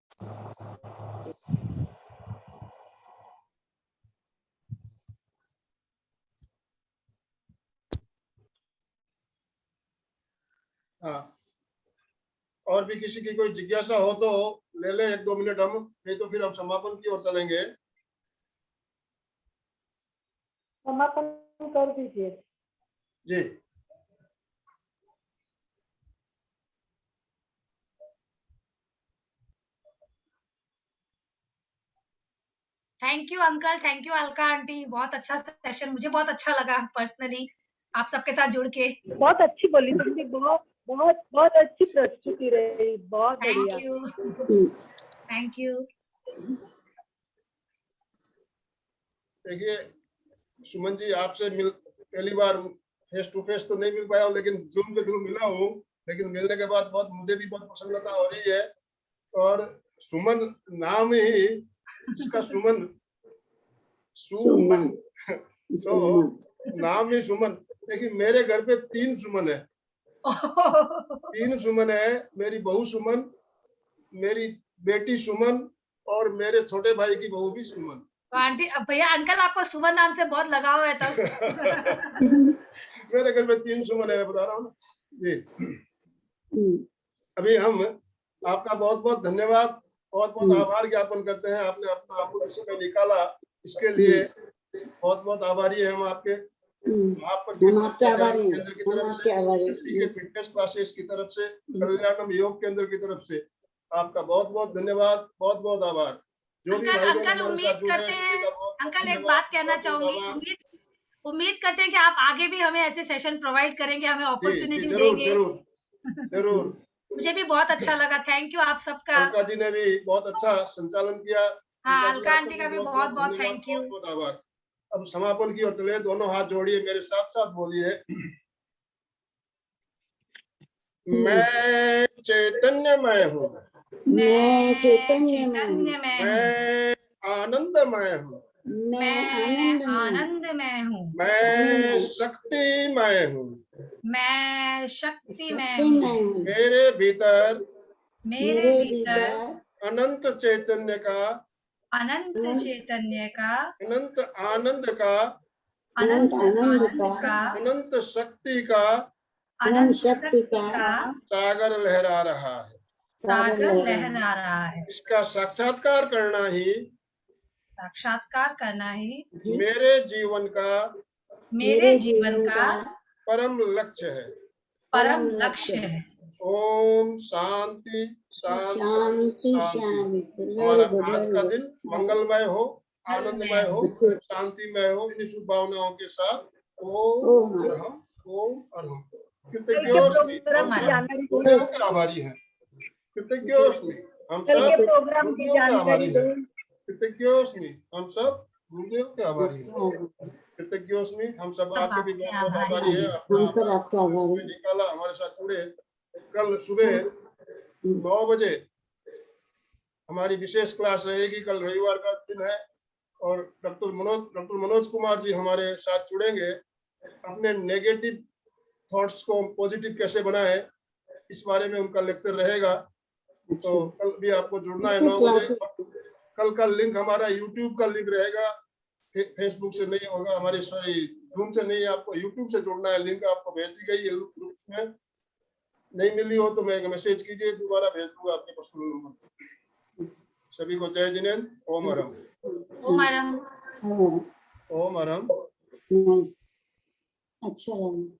हाँ, और भी किसी की कोई जिज्ञासा हो तो ले ले 1-2 मिनट हम, नहीं तो फिर हम समापन की ओर चलेंगे। समापन कर दीजिए जी। Thank you uncle, thank you Alka aunty, बहुत अच्छा सेशन, मुझे बहुत अच्छा लगा पर्सनली आप सबके साथ जुड़ के। बहुत अच्छी बोली तुमने, बहुत बहुत बहुत अच्छी प्रस्तुति रही, बहुत बढ़िया। Thank you. देखिए सुमन जी, आपसे पहली बार फेस टू फेस तो नहीं मिल पाया हूँ, लेकिन जूम पे जरूर मिला हूँ। लेकिन मिलने के बाद मुझे भी बहुत प्रसन्नता हो रही है। और सुमन नाम ही इसका सुमन तो नाम ही सुमन। देखिए मेरे घर पे 3 सुमन है, 3 सुमन है। मेरी बहू सुमन, मेरी बेटी सुमन और मेरे छोटे भाई की बहू भी सुमन। तो आंटी भैया अंकल आपको सुमन नाम से बहुत लगाव है तब। मेरे घर में 3 सुमन है, बता रहा हूँ ना जी। अभी हम आपका बहुत बहुत धन्यवाद, बहुत बहुत आभार ज्ञापन करते हैं। आपने अपना अमूल्य समय निकाला, इसके लिए बहुत बहुत आभारी है हम आपके। आप केंद्र की तरफ से, फिटनेस क्लासेस की तरफ से, कल्याणम योग केंद्र की तरफ से आपका बहुत बहुत धन्यवाद, बहुत बहुत आभार। जो भी अंकल उम्मीद करते हैं, अंकल एक बात कहना चाहूंगी, उम्मीद करते हैं कि आप आगे भी हमें ऐसे सेशन प्रोवाइड करेंगे, हमें अपॉर्चुनिटी जरूर देंगे। जरूर जरूर। मुझे भी बहुत अच्छा लगा, थैंक यू आप सबका। अलका जी ने भी बहुत अच्छा संचालन किया। हाँ, अलका जी, अलका आपको आंटी का भी बहुत बहुत बहुत धन्यवाद, थैंक यू। बहुत बहुत आभार। अब समापन की ओर चले, दोनों हाथ जोड़िए, मेरे साथ साथ बोलिए। मैं चैतन्यमय हूँ, मैं चैतन्यमय हूँ, चैतन्यमय हूँ, मैं आनंदमय हूँ, मैं आनंदमय हूँ, मैं शक्तिमय हूँ, मैं शक्तिमय हूँ। मेरे भीतर मेरे भीतर अनंत चैतन्य का, अनंत चैतन्य का, अनंत आनंद का, अनंत आनंद का, अनंत शक्ति का, अनंत शक्ति का सागर लहरा रहा है। सागर लहरा रहा है। इसका साक्षात्कार करना ही साक्षात्कार करना ही मेरे जीवन का परम लक्ष्य है, परम लक्ष्य है। ओम शांति शांति शांति। हमारा आज का दिन मंगलमय हो, आनंदमय हो, शांतिमय हो। इन शुभ भावनाओं के साथ ओम अरहम, ओम अरहम। कृतज्ञोस्मि, हम सब गुरुदेव के आभारी हैं। कृतज्ञोस्मि, हम सब गुरुदेव के आभारी हैं। कृतज्ञोस्मि, हम सब गुरुदेव के आभारी हैं। कृतज्ञोस्मि, हम सब आपके भी बहुत बहुत आभारी है। हम सब आपके आभारी हैं। निकाला, हमारे साथ जुड़े। कल सुबह 9 बजे हमारी विशेष क्लास रहेगी। कल रविवार का दिन है और डॉक्टर मनोज कुमार जी हमारे साथ जुड़ेंगे। अपने नेगेटिव थॉट्स को पॉजिटिव कैसे बनाएं, इस बारे में उनका लेक्चर रहेगा। तो कल भी आपको जुड़ना है 9 बजे। कल का लिंक हमारा यूट्यूब का लिंक रहेगा, फेसबुक से नहीं होगा, हमारी सॉरी जूम से नहीं, आपको यूट्यूब से जुड़ना है। लिंक आपको भेज दी गई है ग्रुप्स में, नहीं मिली हो तो मैं मैसेज कीजिए, दोबारा भेज दूंगा आपके पर्सनल नंबर। सभी को जय जिनेन्द्र। ओम अरहम। ओम अरहम। ओम अरहम। अच्छा लगा।